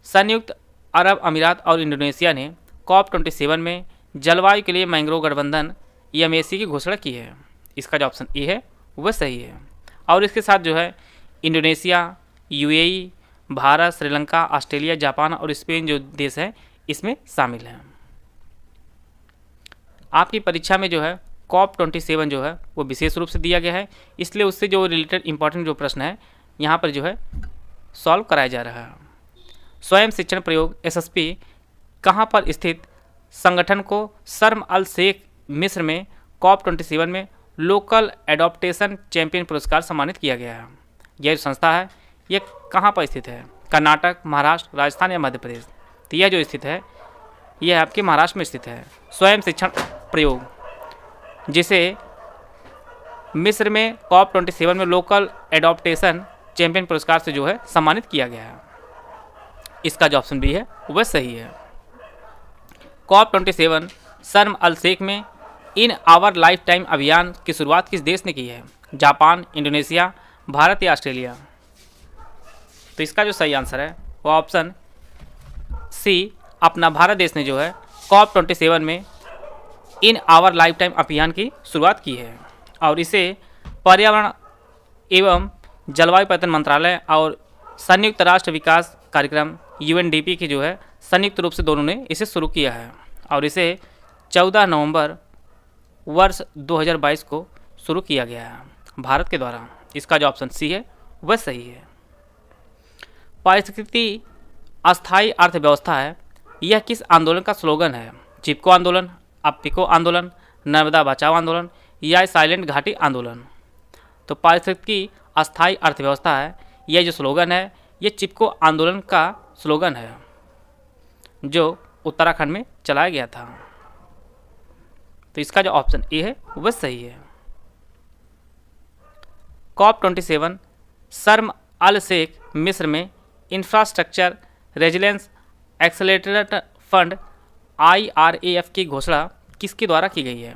संयुक्त अरब अमीरात और इंडोनेशिया ने COP27 में जलवायु के लिए मैंग्रोव गठबंधन EMAC की घोषणा की है। इसका जो ऑप्शन ए है वह सही है। और इसके साथ जो है Indonesia, UAE, Bharat, Sri Lanka, Australia, Japan और स्पेन जो देश हैं इसमें शामिल हैं। आपकी परीक्षा में जो है COP27 जो है वो विशेष रूप से दिया गया है, इसलिए उससे जो रिलेटेड इंपॉर्टेंट जो प्रश्न है यहाँ पर जो है सॉल्व कराया जा रहा है। स्वयं शिक्षण प्रयोग SSP कहाँ पर स्थित संगठन को शर्म अल शेख मिस्र में COP27 में लोकल एडॉप्टेशन चैंपियन पुरस्कार सम्मानित किया गया है? यह जो संस्था है यह कहाँ पर स्थित है? कर्नाटक, महाराष्ट्र, राजस्थान या मध्य प्रदेश? तो यह जो स्थित है यह आपके महाराष्ट्र में स्थित है। स्वयं शिक्षण प्रयोग जिसे मिस्र में COP27 में लोकल एडॉप्टेशन चैंपियन पुरस्कार से जो है सम्मानित किया गया है। इसका जो ऑप्शन बी है वह सही है। COP27 शर्म अल शेख में इन आवर लाइफ टाइम अभियान की शुरुआत किस देश ने की है? जापान, इंडोनेशिया, भारत या ऑस्ट्रेलिया? तो इसका जो सही आंसर है वो ऑप्शन सी अपना भारत देश ने जो है COP27 में इन आवर लाइफ टाइम अभियान की शुरुआत की है, और इसे पर्यावरण एवं जलवायु परिवर्तन मंत्रालय और संयुक्त राष्ट्र विकास कार्यक्रम UNDP की जो है संयुक्त रूप से दोनों ने इसे शुरू किया है, और इसे 14 नवंबर वर्ष 2022 को शुरू किया गया है भारत के द्वारा। इसका जो ऑप्शन सी है वह सही है। पारिस्थितिकी अस्थायी अर्थव्यवस्था है, यह किस आंदोलन का स्लोगन है? चिपको आंदोलन, अप्पिको आंदोलन, नर्मदा बचाओ आंदोलन या साइलेंट घाटी आंदोलन? तो पारिस्थितिकी अस्थायी अर्थव्यवस्था है, यह जो स्लोगन है ये चिपको आंदोलन का स्लोगन है जो उत्तराखंड में चलाया गया था। तो इसका जो ऑप्शन ए है वह सही है। COP27 शर्म अल शेख मिस्र में infrastructure resilience accelerator fund IRAF की घोषणा किसके द्वारा की गई है?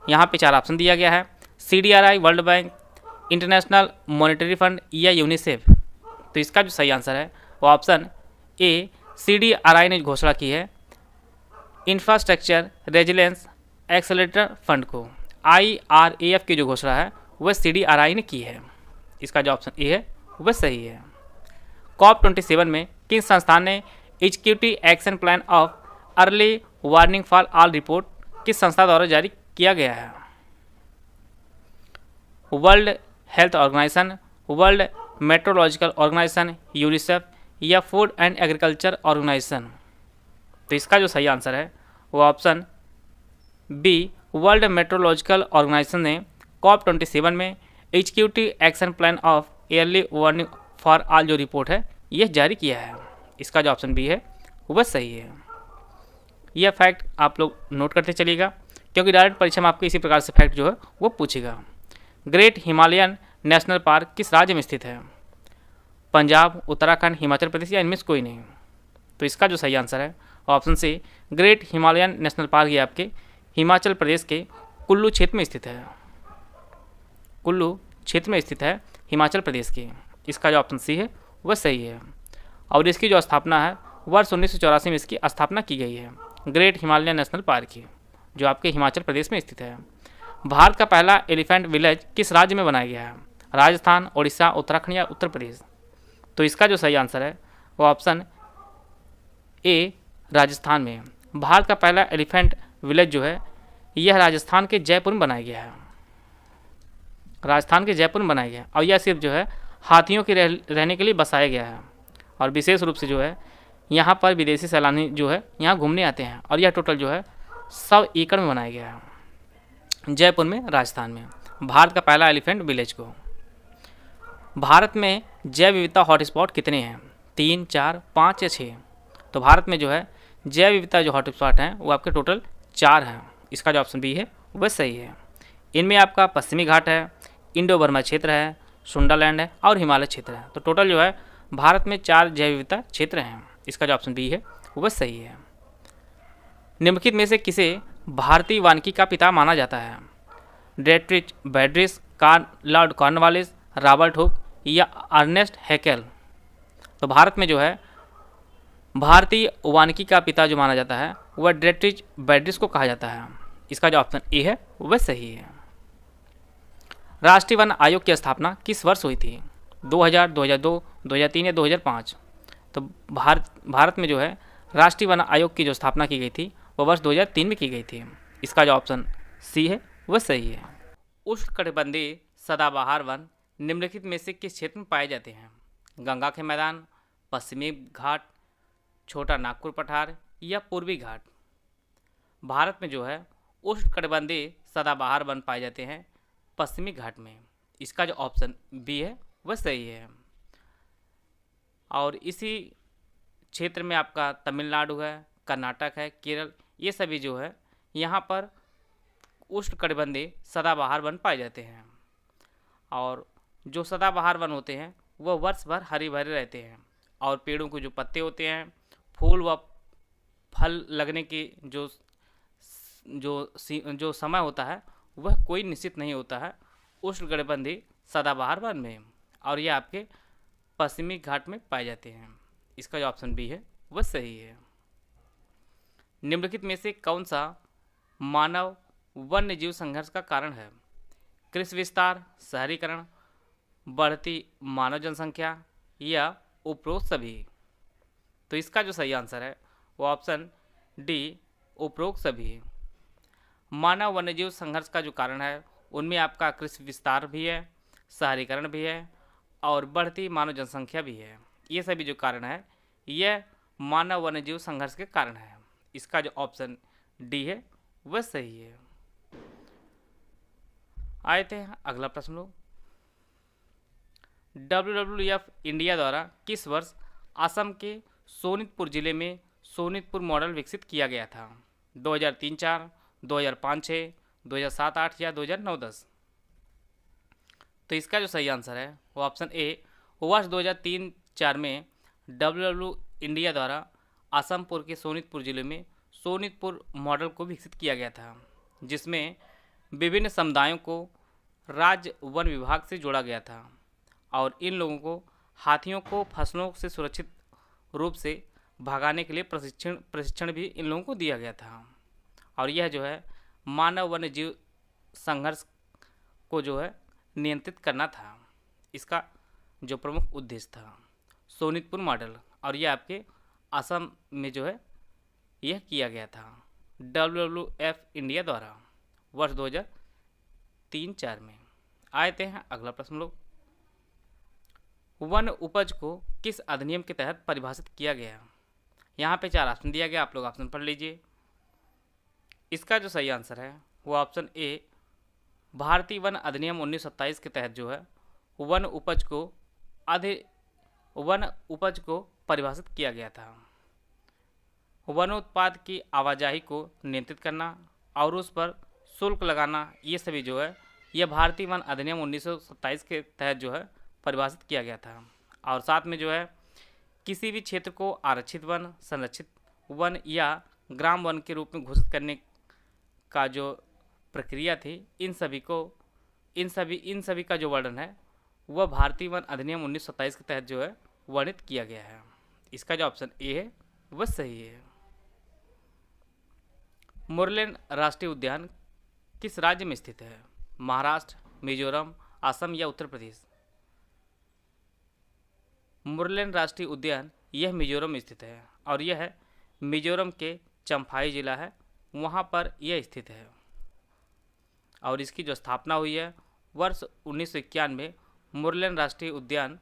यहाँ पे 4 ऑप्शन दिया गया है। CDRI, world bank, international monetary fund या यूनिसेफ? तो इसका जो सही आंसर है वो ऑप्शन ए CDRI ने घोषणा की है इंफ्रास्ट्रक्चर रेजिलेंस एक्सेलेरेटर फंड को। IRAF की जो घोषणा है वह CDRI ने की है। इसका जो ऑप्शन ए है वह सही है। COP27 में किन संस्थान ने executive action plan of early warning for all report किस संस्था द्वारा जारी किया गया है? World Health Organization, World Meteorological Organization, UNICEF या फूड एंड एग्रीकल्चर ऑर्गेनाइजेशन? तो इसका जो सही आंसर है वो option B World Meteorological Organization ने COP27 में executive action plan of yearly warning for all जो रिपोर्ट है यह जारी किया है। इसका जो ऑप्शन बी है वह सही है। यह फैक्ट आप लोग नोट करते चलिएगा, क्योंकि डायरेक्ट परीक्षा में आपको इसी प्रकार से फैक्ट जो है वो पूछेगा। ग्रेट हिमालयन नेशनल पार्क किस राज्य में स्थित है? पंजाब, उत्तराखंड, हिमाचल प्रदेश या इनमें से कोई नहीं। तो इसका जो सही आंसर है option C, Great Himalayan National Park ये आपके हिमाचल प्रदेश के कुल्लू क्षेत्र में स्थित है। कुल्लू क्षेत्र में स्थित है हिमाचल प्रदेश के। इसका जो ऑप्शन सी है वह सही है। और इसकी जो स्थापना है वर्ष 1984 में इसकी स्थापना की गई है, ग्रेट हिमालयन नेशनल पार्क की, जो आपके हिमाचल प्रदेश में स्थित है। भारत का पहला एलिफेंट विलेज किस राज्य में बनाया गया है? राजस्थान, उड़ीसा, उत्तराखंड या उत्तर प्रदेश। तो इसका जो सही आंसर है वो ऑप्शन ए, राजस्थान में। भारत का पहला एलिफेंट विलेज जो है यह राजस्थान के जयपुर में बनाया गया है। राजस्थान के जयपुर में बनाया गया है और यह सिर्फ जो है हाथियों के रहने के लिए बसाया गया है। और विशेष रूप से जो है यहाँ पर विदेशी सैलानी जो है यहाँ घूमने आते हैं। और यह टोटल जो है 100 एकड़ में बनाया गया है, जयपुर में, राजस्थान में, भारत का पहला एलिफेंट विलेज को। भारत में जैव विविधता हॉटस्पॉट कितने हैं? 3, 4, 5 या 6। तो भारत में जो है जैव विविधता जो हॉटस्पॉट हैं वो आपके टोटल 4 हैं। इसका जो ऑप्शन बी है वह सही है। इनमें आपका पश्चिमी घाट है, इंडो बर्मा क्षेत्र है, सुंडालैंड है और हिमालय क्षेत्र है। तो टोटल जो है भारत में 4 जैव विविधता क्षेत्र हैं। इसका जो ऑप्शन बी है वह सही है। निम्नलिखित में से किसे भारतीय वानिकी का पिता माना जाता है? डेट्रिच बैड्रिस, लॉर्ड कॉर्नवालिस, रॉबर्ट हुक या अर्नेस्ट हैकेल। तो भारत में जो है भारतीय वानिकी का पिता जो माना जाता है वह डेट्रिच बैड्रिस को कहा जाता है। इसका जो ऑप्शन ए है वह सही है। राष्ट्रीय वन आयोग की स्थापना किस वर्ष हुई थी? 2000, 2002, 2003 या 2005। तो भारत में जो है राष्ट्रीय वन आयोग की जो स्थापना की गई थी वह वर्ष 2003 में की गई थी। इसका जो ऑप्शन सी है वह सही है। उष्णकटिबंधीय सदाबहार वन निम्नलिखित में से किस क्षेत्र में पाए जाते हैं? गंगा के मैदान, पश्चिमी घाट, छोटा नागपुर पठार या पूर्वी घाट। भारत में जो है उष्णकटिबंधीय सदाबहार वन पाए जाते हैं पश्चिमी घाट में। इसका जो ऑप्शन बी है वह सही है। और इसी क्षेत्र में आपका तमिलनाडु है, कर्नाटक है, केरल, ये सभी जो है यहाँ पर उष्णकटिबंधीय सदाबहार वन पाए जाते हैं। और जो सदाबहार वन होते हैं वह वर्ष भर हरे भरे रहते हैं और पेड़ों के जो पत्ते होते हैं, फूल व फल लगने की जो समय होता है वह कोई निश्चित नहीं होता है उष्णकटिबंधीय सदाबहार वन में। और ये आपके पश्चिमी घाट में पाए जाते हैं। इसका जो ऑप्शन बी है वह सही है। निम्नलिखित में से कौन सा मानव वन्य जीव संघर्ष का कारण है? कृषि विस्तार, शहरीकरण, बढ़ती मानव जनसंख्या या उपरोक्त सभी। तो इसका जो सही आंसर है वो ऑप्शन डी, उपरोक्त सभी। मानव वन्यजीव संघर्ष का जो कारण है उनमें आपका कृषि विस्तार भी है, शहरीकरण भी है और बढ़ती मानव जनसंख्या भी है। ये सभी जो कारण है यह मानव वन्यजीव संघर्ष के कारण है। इसका जो ऑप्शन डी है वह सही है। आए थे अगला प्रश्न लोग। WWF इंडिया द्वारा किस वर्ष असम के सोनितपुर जिले में सोनितपुर मॉडल विकसित किया गया था? 2003-04, 2005-06, 2007-08 या 2009-10। तो इसका जो सही आंसर है वो ऑप्शन ए, वर्ष 2003-04 में WWF इंडिया द्वारा असमपुर के सोनितपुर जिले में सोनितपुर मॉडल को विकसित किया गया था, जिसमें विभिन्न समुदायों को राज्य वन विभाग से जोड़ा गया था और इन लोगों को हाथियों को फसलों से सुरक्षित रूप से भगाने के लिए प्रशिक्षण भी इन लोगों को दिया गया था। और यह जो है मानव वन्य जीव संघर्ष को जो है नियंत्रित करना था, इसका जो प्रमुख उद्देश्य था सोनितपुर मॉडल। और यह आपके असम में जो है यह किया गया था WWF इंडिया द्वारा वर्ष 2003-04 में। आते हैं अगला प्रश्न लोग। वन उपज को किस अधिनियम के तहत परिभाषित किया गया? यहाँ पे 4 ऑप्शन दिया गया, आप लोग ऑप्शन पढ़ लीजिए। इसका जो सही आंसर है वो ऑप्शन ए, भारतीय वन अधिनियम 1927 के तहत जो है वन उपज को परिभाषित किया गया था। वनोत्पाद की आवाजाही को नियंत्रित करना और उस पर शुल्क लगाना, ये सभी जो है यह भारतीय वन अधिनियम 1927 के तहत जो है परिभाषित किया गया था। और साथ में जो है किसी भी क्षेत्र को आरक्षित वन, संरक्षित वन या ग्राम वन के रूप में घोषित करने का जो प्रक्रिया थी, इन सभी का जो वर्णन है वह भारतीय वन अधिनियम 1927 के तहत जो है वर्णित किया गया है। इसका जो ऑप्शन ए है वह सही है। मुरलेन राष्ट्रीय उद्यान किस राज्य में स्थित है? महाराष्ट्र, मिजोरम, असम या उत्तर प्रदेश? मुरलेन राष्ट्रीय उद्यान यह मिजोरम में स्थित है और यह है मिजोरम के चम्फाई जिला है, वहाँ पर यह स्थित है। और इसकी जो स्थापना हुई है वर्ष 1991 में मुरलेन राष्ट्रीय उद्यान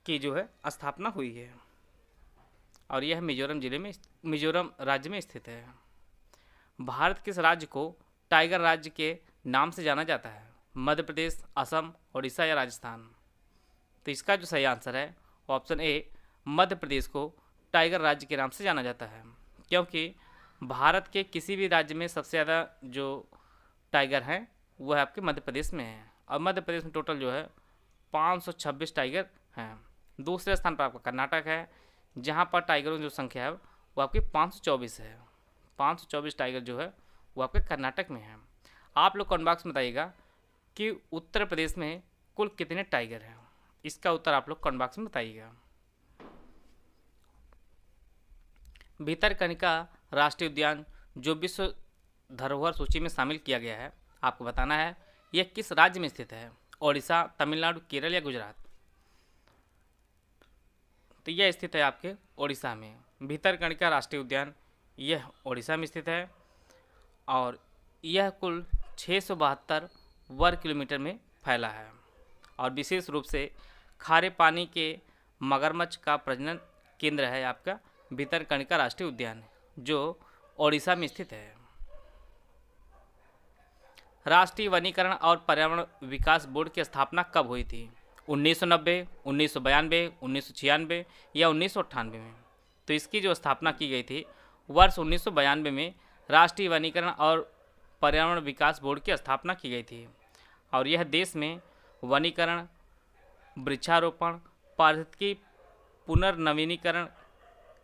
की जो है स्थापना हुई है और यह मिजोरम राज्य में स्थित है। भारत किस राज्य को टाइगर राज्य के नाम से जाना जाता है? मध्य प्रदेश, असम, उड़ीसा या राजस्थान? तो इसका जो सही आंसर है ऑप्शन ए, मध्य प्रदेश को टाइगर राज्य के नाम से जाना जाता है, क्योंकि भारत के किसी भी राज्य में सबसे ज़्यादा जो टाइगर हैं वो है आपके मध्य प्रदेश में है और मध्य प्रदेश में टोटल जो है 526 टाइगर हैं। दूसरे स्थान पर आपका कर्नाटक है, जहाँ पर टाइगरों की जो संख्या है वो आपकी 524 है। 524 टाइगर जो है वो आपके कर्नाटक में है। आप लोग कमेंट बॉक्स में बताइएगा कि उत्तर प्रदेश में कुल कितने टाइगर हैं। इसका उत्तर आप लोग कमेंट बॉक्स में बताइएगा। भितरकनिका राष्ट्रीय उद्यान जो विश्व धरोहर सूची में शामिल किया गया है, आपको बताना है यह किस राज्य में स्थित है? ओडिशा, तमिलनाडु, केरल या गुजरात? तो यह स्थित है आपके ओडिशा में। भितरकनिका राष्ट्रीय उद्यान यह ओडिशा में स्थित है और यह कुल 672 वर्ग किलोमीटर में फैला है और विशेष रूप से खारे पानी के मगरमच्छ का प्रजनन केंद्र है आपका भितरकनिका राष्ट्रीय उद्यान, जो ओडिशा में स्थित है। राष्ट्रीय वनीकरण और पर्यावरण विकास बोर्ड की स्थापना कब हुई थी? 1990, 1992, 1996 या 1998 में? तो इसकी जो स्थापना की गई थी वर्ष 1992 में राष्ट्रीय वनीकरण और पर्यावरण विकास बोर्ड की स्थापना की गई थी और यह देश में वनीकरण, वृक्षारोपण, पारिस्थितिकी पुनर्नवीनीकरण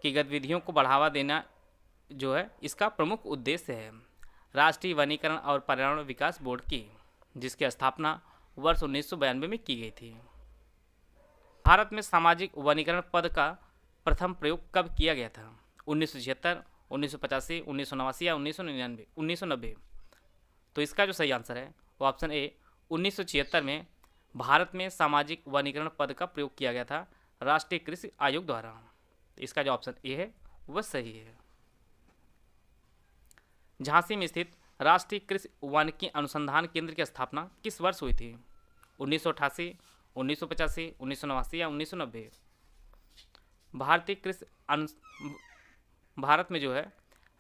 की गतिविधियों को बढ़ावा देना जो है इसका प्रमुख उद्देश्य है। राष्ट्रीय वनीकरण और पर्यावरण विकास बोर्ड की, जिसकी स्थापना वर्ष 1992 में की गई थी। भारत में सामाजिक वनीकरण पद का प्रथम प्रयोग कब किया गया था? 1976, 1985, 1989 या 1990? तो इसका जो सही आंसर है वो ऑप्शन ए 1976 में भारत में सामाजिक वनीकरण पद का प्रयोग किया गया था राष्ट्रीय कृषि आयोग द्वारा। इसका जो ऑप्शन ए है वह सही है। झांसी में स्थित राष्ट्रीय कृषि वानिकी अनुसंधान केंद्र की स्थापना किस वर्ष हुई थी? 1988, 1985, 1989 या 1990? भारत में जो है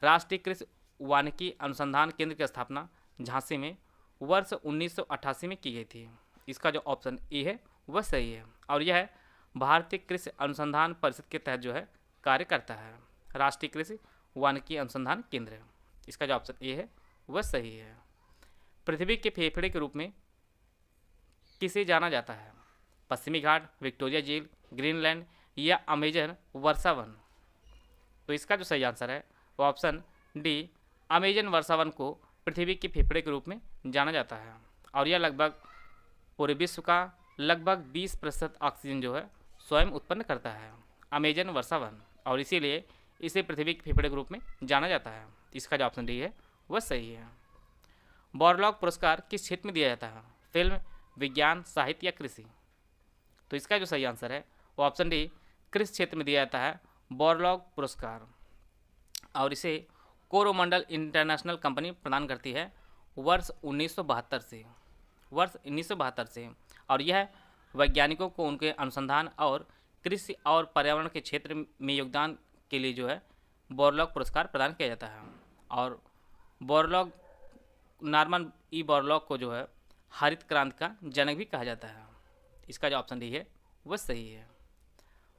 राष्ट्रीय कृषि वानिकी अनुसंधान केंद्र की स्थापना झांसी में वर्ष 1988 में की गई थी। इसका जो ऑप्शन ए है वह सही है और यह भारतीय कृषि अनुसंधान परिषद के तहत जो है कार्य करता है। राष्ट्रीय कृषि वानिकी अनुसंधान केंद्र, इसका जो ऑप्शन ए है वह सही है। पृथ्वी के फेफड़े के रूप में किसे जाना जाता है? पश्चिमी घाट, विक्टोरिया झील, ग्रीनलैंड या अमेजन वर्षावन? तो इसका जो सही आंसर है वो ऑप्शन डी अमेजन वर्षावन को पृथ्वी के फेफड़े के रूप में जाना जाता है और यह लगभग पूरे विश्व का लगभग 20% ऑक्सीजन जो है स्वयं उत्पन्न करता है, अमेजन वर्षावन, और इसीलिए इसे पृथ्वी के फेफड़े के रूप में जाना जाता है। इसका जो ऑप्शन डी है वह सही है। बॉरलॉग पुरस्कार किस क्षेत्र में दिया जाता है? फिल्म, विज्ञान, साहित्य या कृषि? तो इसका जो सही आंसर है वो ऑप्शन डी कृषि क्षेत्र में दिया जाता है बॉरलॉग पुरस्कार और इसे कोरोमंडल इंटरनेशनल कंपनी प्रदान करती है वर्ष 1972 से और यह वैज्ञानिकों को उनके अनुसंधान और कृषि और पर्यावरण के क्षेत्र में योगदान के लिए जो है बॉरलॉग पुरस्कार प्रदान किया जाता है। और नॉर्मन ई बॉरलॉग को जो है हरित क्रांति का जनक भी कहा जाता है। इसका जो ऑप्शन डी है वह सही है।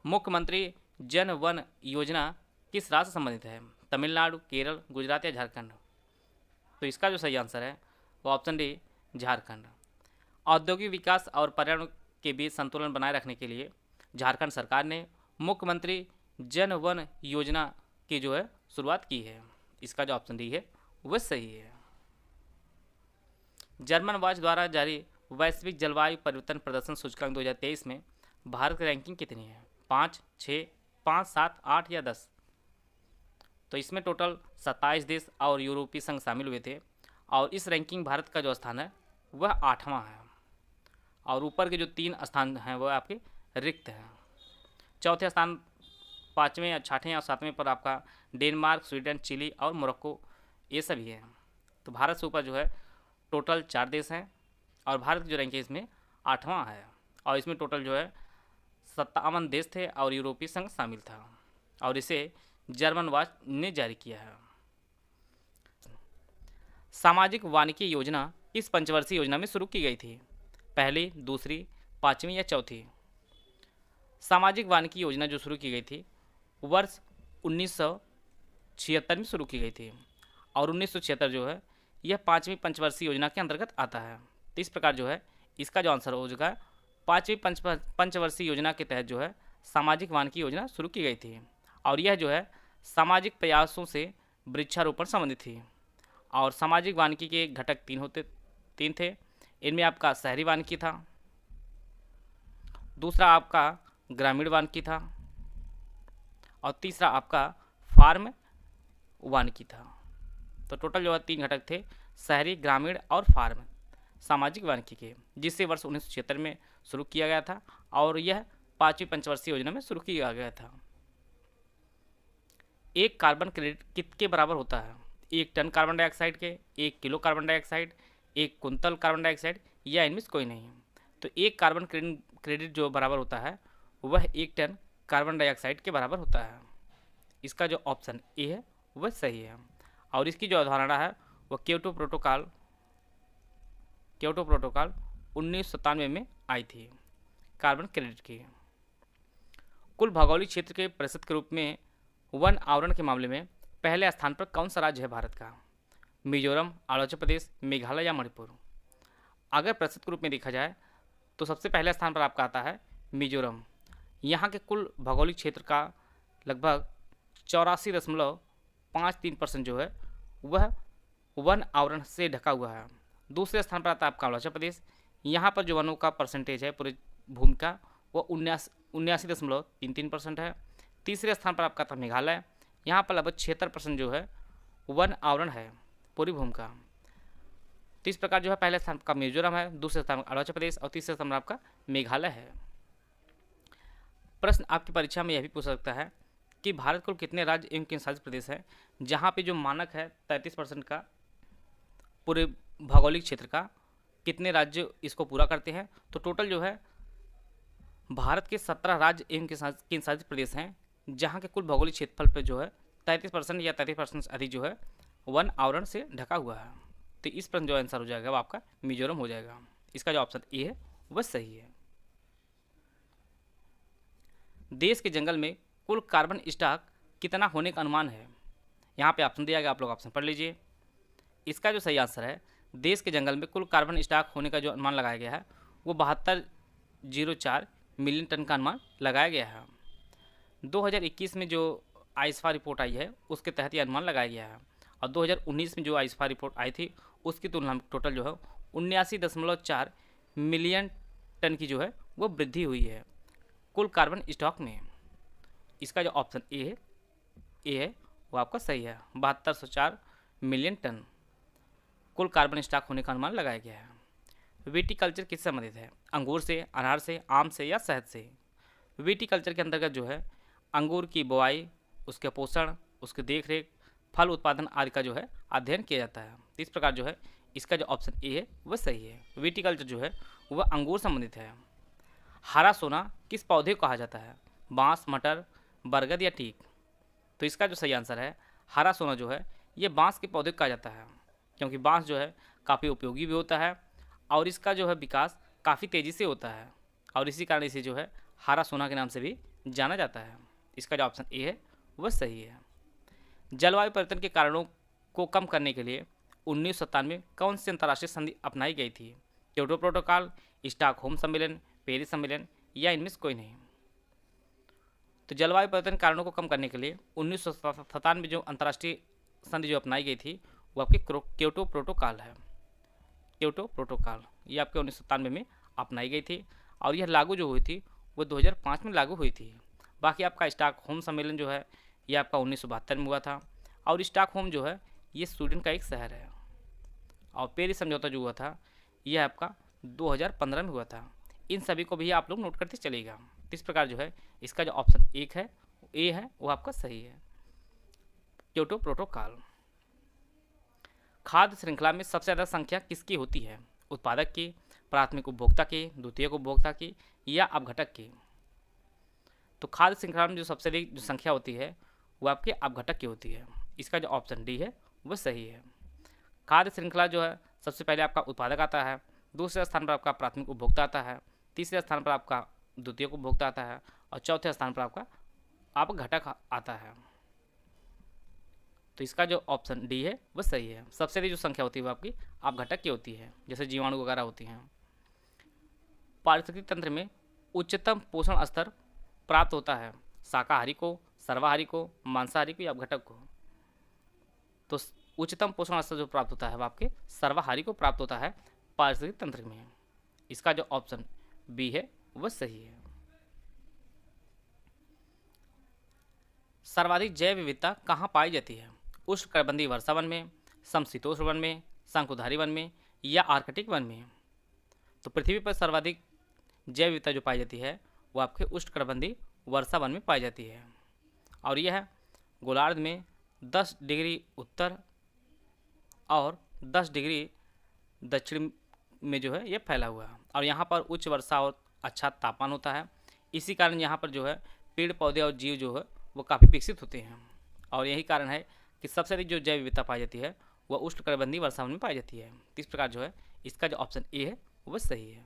मुख्यमंत्री जन वन योजना किस राज्य से संबंधित है? तमिलनाडु, केरल, गुजरात या झारखंड? तो इसका जो सही आंसर है वो ऑप्शन डी झारखंड। औद्योगिक विकास और पर्यावरण के बीच संतुलन बनाए रखने के लिए झारखंड सरकार ने मुख्यमंत्री जन वन योजना की जो है शुरुआत की है। इसका जो ऑप्शन डी है वह सही है। जर्मन वॉच द्वारा जारी वैश्विक जलवायु परिवर्तन प्रदर्शन सूचकांक 2023 में भारत की रैंकिंग कितनी है? 5, 6, 5, 7, 8 या 10? तो इसमें टोटल 27 देश और यूरोपीय संघ शामिल हुए थे और इस रैंकिंग भारत का जो स्थान है वह 8वां है और ऊपर के जो 3 स्थान हैं वह आपके रिक्त हैं। चौथे स्थान, 5वें या 6वें और 7वें पर आपका डेनमार्क, स्वीडन, चिली और मोरक्को ये सभी हैं। तो भारत से ऊपर जो है टोटल 4 देश हैं और भारत की जो रैंक है इसमें 8वां है और इसमें टोटल जो है 57 देश थे और यूरोपीय संघ शामिल था और इसे जर्मन वॉच ने जारी किया है। सामाजिक वानिकी योजना इस पंचवर्षीय योजना में शुरू की गई थी? पहली, दूसरी, 5वीं या चौथी? सामाजिक वानिकी योजना जो शुरू की गई थी वर्ष 1976 में शुरू की गई थी और 1976 जो है यह 5वीं पंचवर्षीय योजना के अंतर्गत आता है। तो इस प्रकार जो है इसका जो आंसर हो जाएगा 5वीं पंचवर्षीय योजना के तहत जो है सामाजिक वानिकी योजना शुरू की गई थी और यह जो है सामाजिक प्रयासों से वृक्षारोपण संबंधित थी और सामाजिक वानिकी के घटक तीन थे। इनमें आपका शहरी वानिकी था, दूसरा आपका ग्रामीण वानिकी था और तीसरा आपका फार्म वानिकी था। तो टोटल जो है 3 घटक थे, शहरी, ग्रामीण और फार्म सामाजिक वानिकी के, जिसे वर्ष 1976 में शुरू किया गया था और यह 5वीं पंचवर्षीय योजना में शुरू किया गया था। एक कार्बन क्रेडिट कितने बराबर होता है? 1 टन कार्बन डाइऑक्साइड के, 1 kilo carbon dioxide, 1 quintal carbon dioxide या इनमें से कोई नहीं? तो एक कार्बन क्रेडिट जो बराबर होता है वह 1 टन कार्बन डाइऑक्साइड के बराबर होता है। इसका जो ऑप्शन ए है वह सही है और इसकी जो अवधारणा है वह क्योटो प्रोटोकॉल 1997 में आई थी कार्बन क्रेडिट की। कुल भौगोलिक क्षेत्र के प्रतिशत के रूप में वन आवरण के मामले में पहले स्थान पर कौन सा राज्य है भारत का? मिजोरम, अरुणाचल प्रदेश, मेघालय या मणिपुर? अगर प्रतिशत के रूप में देखा जाए तो सबसे पहले स्थान पर आपका आता है मिजोरम। यहाँ के कुल भौगोलिक क्षेत्र का लगभग 84.53% जो है वह वन आवरण से ढका हुआ है। दूसरे स्थान पर आता है आपका अरुणाचल प्रदेश। यहाँ पर जो वनों का परसेंटेज है पूरी भूमि का वो 79.33% है। तीसरे स्थान पर आपका था मेघालय। यहाँ पर लगभग 76% जो है वन आवरण है पूरी भूमि का। तो इस प्रकार जो है पहले स्थान का मिजोरम है, दूसरे स्थान पर अरुणाचल प्रदेश और तीसरे स्थान पर आपका मेघालय है। प्रश्न आपकी परीक्षा में यह भी पूछ सकता है कि भारत को कितने राज्य एवं केंद्र शासित प्रदेश हैं जहाँ पे जो मानक है 33% का पूरे भौगोलिक क्षेत्र का, कितने राज्य इसको पूरा करते हैं? तो टोटल जो है भारत के 17 राज्य एवं केंद्र शासित प्रदेश हैं जहाँ के कुल भौगोलिक क्षेत्रफल पर जो है 33% या 33% से अधिक जो है वन आवरण से ढका हुआ है। तो इस प्रश्न जो आंसर हो जाएगा वो आपका मिजोरम हो जाएगा। इसका जो ऑप्शन ए है वह सही है। देश के जंगल में कुल कार्बन स्टॉक कितना होने का अनुमान है? यहाँ पे ऑप्शन दिया गया, आप लोग ऑप्शन पढ़ लीजिए। इसका जो सही आंसर है देश के जंगल में कुल कार्बन स्टॉक होने का जो अनुमान लगाया गया है वो 7204 मिलियन टन का अनुमान लगाया गया है। 2021 में जो आइसफा रिपोर्ट आई है उसके तहत ये अनुमान लगाया गया है और 2019 में जो आइसफा रिपोर्ट आई थी उसकी तुलना में टोटल जो है 79.4 मिलियन टन की जो है वो वृद्धि हुई है कुल कार्बन स्टॉक में। इसका जो ऑप्शन ए है वो आपका सही है। 7204 मिलियन टन कुल कार्बन स्टॉक होने का अनुमान लगाया गया है। विटीकल्चर किससे संबंधित है? अंगूर से, अनार से, आम से या शहद से? विटीकल्चर के अंतर्गत जो है अंगूर की बुआई, उसके पोषण, उसके देखरेख, फल उत्पादन आदि का जो है अध्ययन किया जाता है। इस प्रकार जो है इसका जो ऑप्शन ए है वह सही है। विटीकल्चर जो है वह अंगूर संबंधित है। हरा सोना किस पौधे को कहा जाता है? बांस, मटर, बरगद या टीक? तो इसका जो सही आंसर है हरा सोना जो है ये बांस के पौधे को कहा जाता है क्योंकि बांस जो है काफ़ी उपयोगी भी होता है और इसका जो है विकास काफ़ी तेज़ी से होता है और इसी कारण इसे जो है हरा सोना के नाम से भी जाना जाता है। इसका जो ऑप्शन ए है वह सही है। जलवायु परिवर्तन के कारणों को कम करने के लिए 1997 में कौन सी अंतर्राष्ट्रीय संधि अपनाई गई थी? क्योटो प्रोटोकॉल, स्टॉकहोम सम्मेलन, पेरिस सम्मेलन या इनमें से कोई नहीं? तो जलवायु परिवर्तन कारणों को कम करने के लिए 1997 में जो अंतर्राष्ट्रीय संधि जो अपनाई गई थी वो आपकी क्योटो प्रोटोकॉल है। क्योटो प्रोटोकॉल ये आपके 1997 में अपनाई गई थी और यह लागू जो हुई थी वो 2005 में लागू हुई थी। बाकी आपका स्टॉकहोम सम्मेलन जो है ये आपका 1972 में हुआ था और स्टॉकहोम जो है ये स्वीडन का एक शहर है। और पेरिस समझौता जो हुआ था यह आपका 2015 में हुआ था। इन सभी को भी आप लोग नोट करते चलेगा। इस प्रकार जो है इसका जो ऑप्शन एक है ए है वो आपका सही है, क्योटो प्रोटोकॉल। खाद्य श्रृंखला में सबसे ज़्यादा संख्या किसकी होती है? उत्पादक की, प्राथमिक उपभोक्ता की, द्वितीयक उपभोक्ता की या अपघटक की? तो खाद्य श्रृंखला में जो सबसे अधिक जो संख्या होती है वो आपके अपघटक की होती है। इसका जो ऑप्शन डी है वो सही है। खाद्य श्रृंखला जो है सबसे पहले आपका उत्पादक आता है, दूसरे स्थान पर आपका प्राथमिक उपभोक्ता आता है, तीसरे स्थान पर आपका द्वितीयक उपभोक्ता आता है और चौथे स्थान पर आपका अपघटक आता है। तो इसका जो ऑप्शन डी है वो सही है। सबसे अधिक जो संख्या होती है वो आपकी अपघटक की होती है, जैसे जीवाणु वगैरह होती हैं। पारिस्थितिक तंत्र में उच्चतम पोषण स्तर प्राप्त होता है शाकाहारी को, सर्वाहारी को, मांसाहारी को या अपघटक को? तो उच्चतम पोषण स्तर जो प्राप्त होता है वो आपके सर्वाहारी को प्राप्त होता है पारिस्थितिक तंत्र में। इसका जो ऑप्शन बी है वह सही है। सर्वाधिक जैव विविधता कहाँ पाई जाती है? उष्णकटिबंधीय वर्षा वन में, समशीतोष्ण वन में, शंकुधारी वन में या आर्कटिक वन में? तो पृथ्वी पर सर्वाधिक जैव विविधता जो पाई जाती है वो आपके उष्णकटिबंधीय वर्षा वन में पाई जाती है और यह गोलार्ध में 10 डिग्री उत्तर और 10 डिग्री दक्षिण में जो है ये फैला हुआ है और यहाँ पर उच्च वर्षा और अच्छा तापमान होता है। इसी कारण यहाँ पर जो है पेड़ पौधे और जीव जो है वो काफ़ी विकसित होते हैं और यही कारण है कि सबसे अधिक जो जैव विविधता पाई जाती है वह उष्णकटिबंधीय वर्षा वन में पाई जाती है। इस प्रकार जो है इसका जो ऑप्शन ए है वह सही है।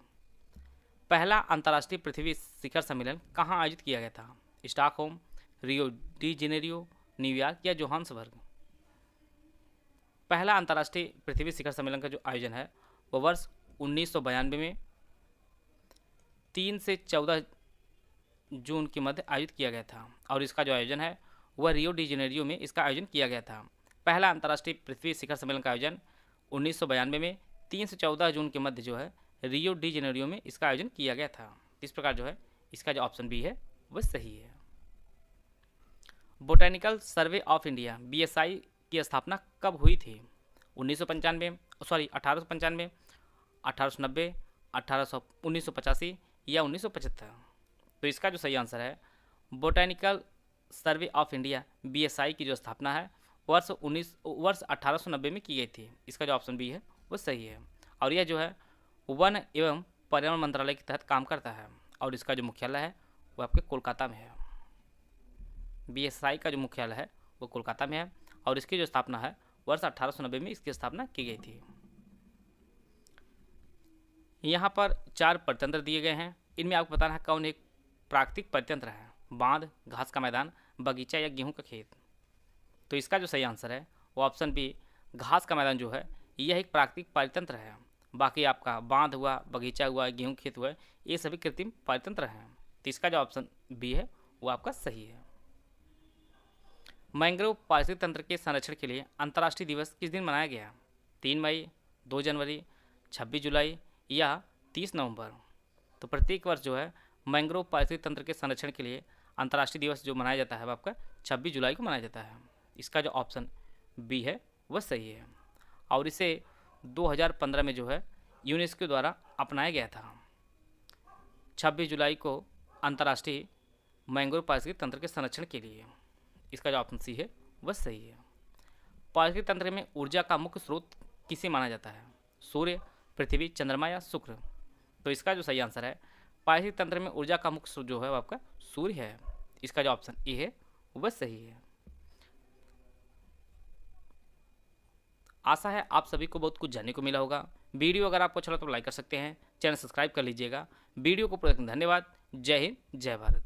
पहला अंतर्राष्ट्रीय पृथ्वी शिखर सम्मेलन कहाँ आयोजित किया गया था? Stockholm, Rio de Janeiro, New York या जोहान्सबर्ग? पहला अंतर्राष्ट्रीय पृथ्वी शिखर सम्मेलन का जो आयोजन है वह वर्ष 1992 में 3 से 14 जून के मध्य आयोजित किया गया था और इसका जो आयोजन है वह रियो डी जेनेरियो में इसका आयोजन किया गया था। पहला अंतर्राष्ट्रीय पृथ्वी शिखर सम्मेलन का आयोजन 1992 में 3 से 14 जून के मध्य जो है रियो डी जेनेरियो में इसका आयोजन किया गया था। इस प्रकार जो है इसका जो ऑप्शन बी है वह सही है। Botanical survey of India BSI की स्थापना कब हुई थी? 1895 1890, 1985 या 1975? तो इसका जो सही आंसर है botanical survey of India BSI की जो स्थापना है वर्ष 1890 में की गई थी। इसका जो ऑप्शन बी है वो सही है और यह जो है वन एवं पर्यावरण मंत्रालय के तहत काम करता है और इसका जो मुख्यालय है वो आपके कोलकाता में है। BSI का जो मुख्यालय है वो कोलकाता में है और इसकी जो स्थापना है वर्ष 1890 में इसकी स्थापना की गई थी। यहाँ पर 4 परितंत्र दिए गए हैं, इनमें आपको बताना है कौन एक प्राकृतिक परितंत्र है? बांध, घास का मैदान, बगीचा या गेहूं का खेत? तो इसका जो सही आंसर है वो ऑप्शन बी घास का मैदान जो है यह एक प्राकृतिक परितंत्र है। बाकी आपका बांध हुआ, बगीचा हुआ, गेहूं खेत हुआ, ये सभी कृत्रिम परितंत्र हैं। तो इसका जो ऑप्शन बी है वो आपका सही है। मैंग्रोव पारिस्थितिक तंत्र के संरक्षण के लिए अंतर्राष्ट्रीय दिवस किस दिन मनाया गया? 3 मई, 2 जनवरी, 26 जुलाई या 30 नवंबर? तो प्रत्येक वर्ष जो है मैंग्रोव पारिस्थितिक तंत्र के संरक्षण के लिए अंतर्राष्ट्रीय दिवस जो मनाया जाता है वो आपका 26 जुलाई को मनाया जाता है। इसका जो ऑप्शन बी है वह सही है और इसे 2015 में जो है यूनेस्को द्वारा अपनाया गया था। 26 जुलाई को अंतर्राष्ट्रीय मैंग्रोव पारिस्थितिक तंत्र के संरक्षण के लिए। इसका जो ऑप्शन सी है वह सही है। पारिस्थितिक तंत्र में ऊर्जा का मुख्य स्रोत किसे माना जाता है? सूर्य, पृथ्वी, चंद्रमा या शुक्र? तो इसका जो सही आंसर है पारिस्थितिक तंत्र में ऊर्जा का मुख्य स्रोत जो है वो आपका सूर्य है। इसका जो ऑप्शन ए है वह सही है। आशा है आप सभी को बहुत कुछ जानने को मिला होगा। वीडियो अगर आपको अच्छा लगा तो लाइक कर सकते हैं, चैनल सब्सक्राइब कर लीजिएगा। वीडियो को पूरा धन्यवाद। जय हिंद, जय भारत।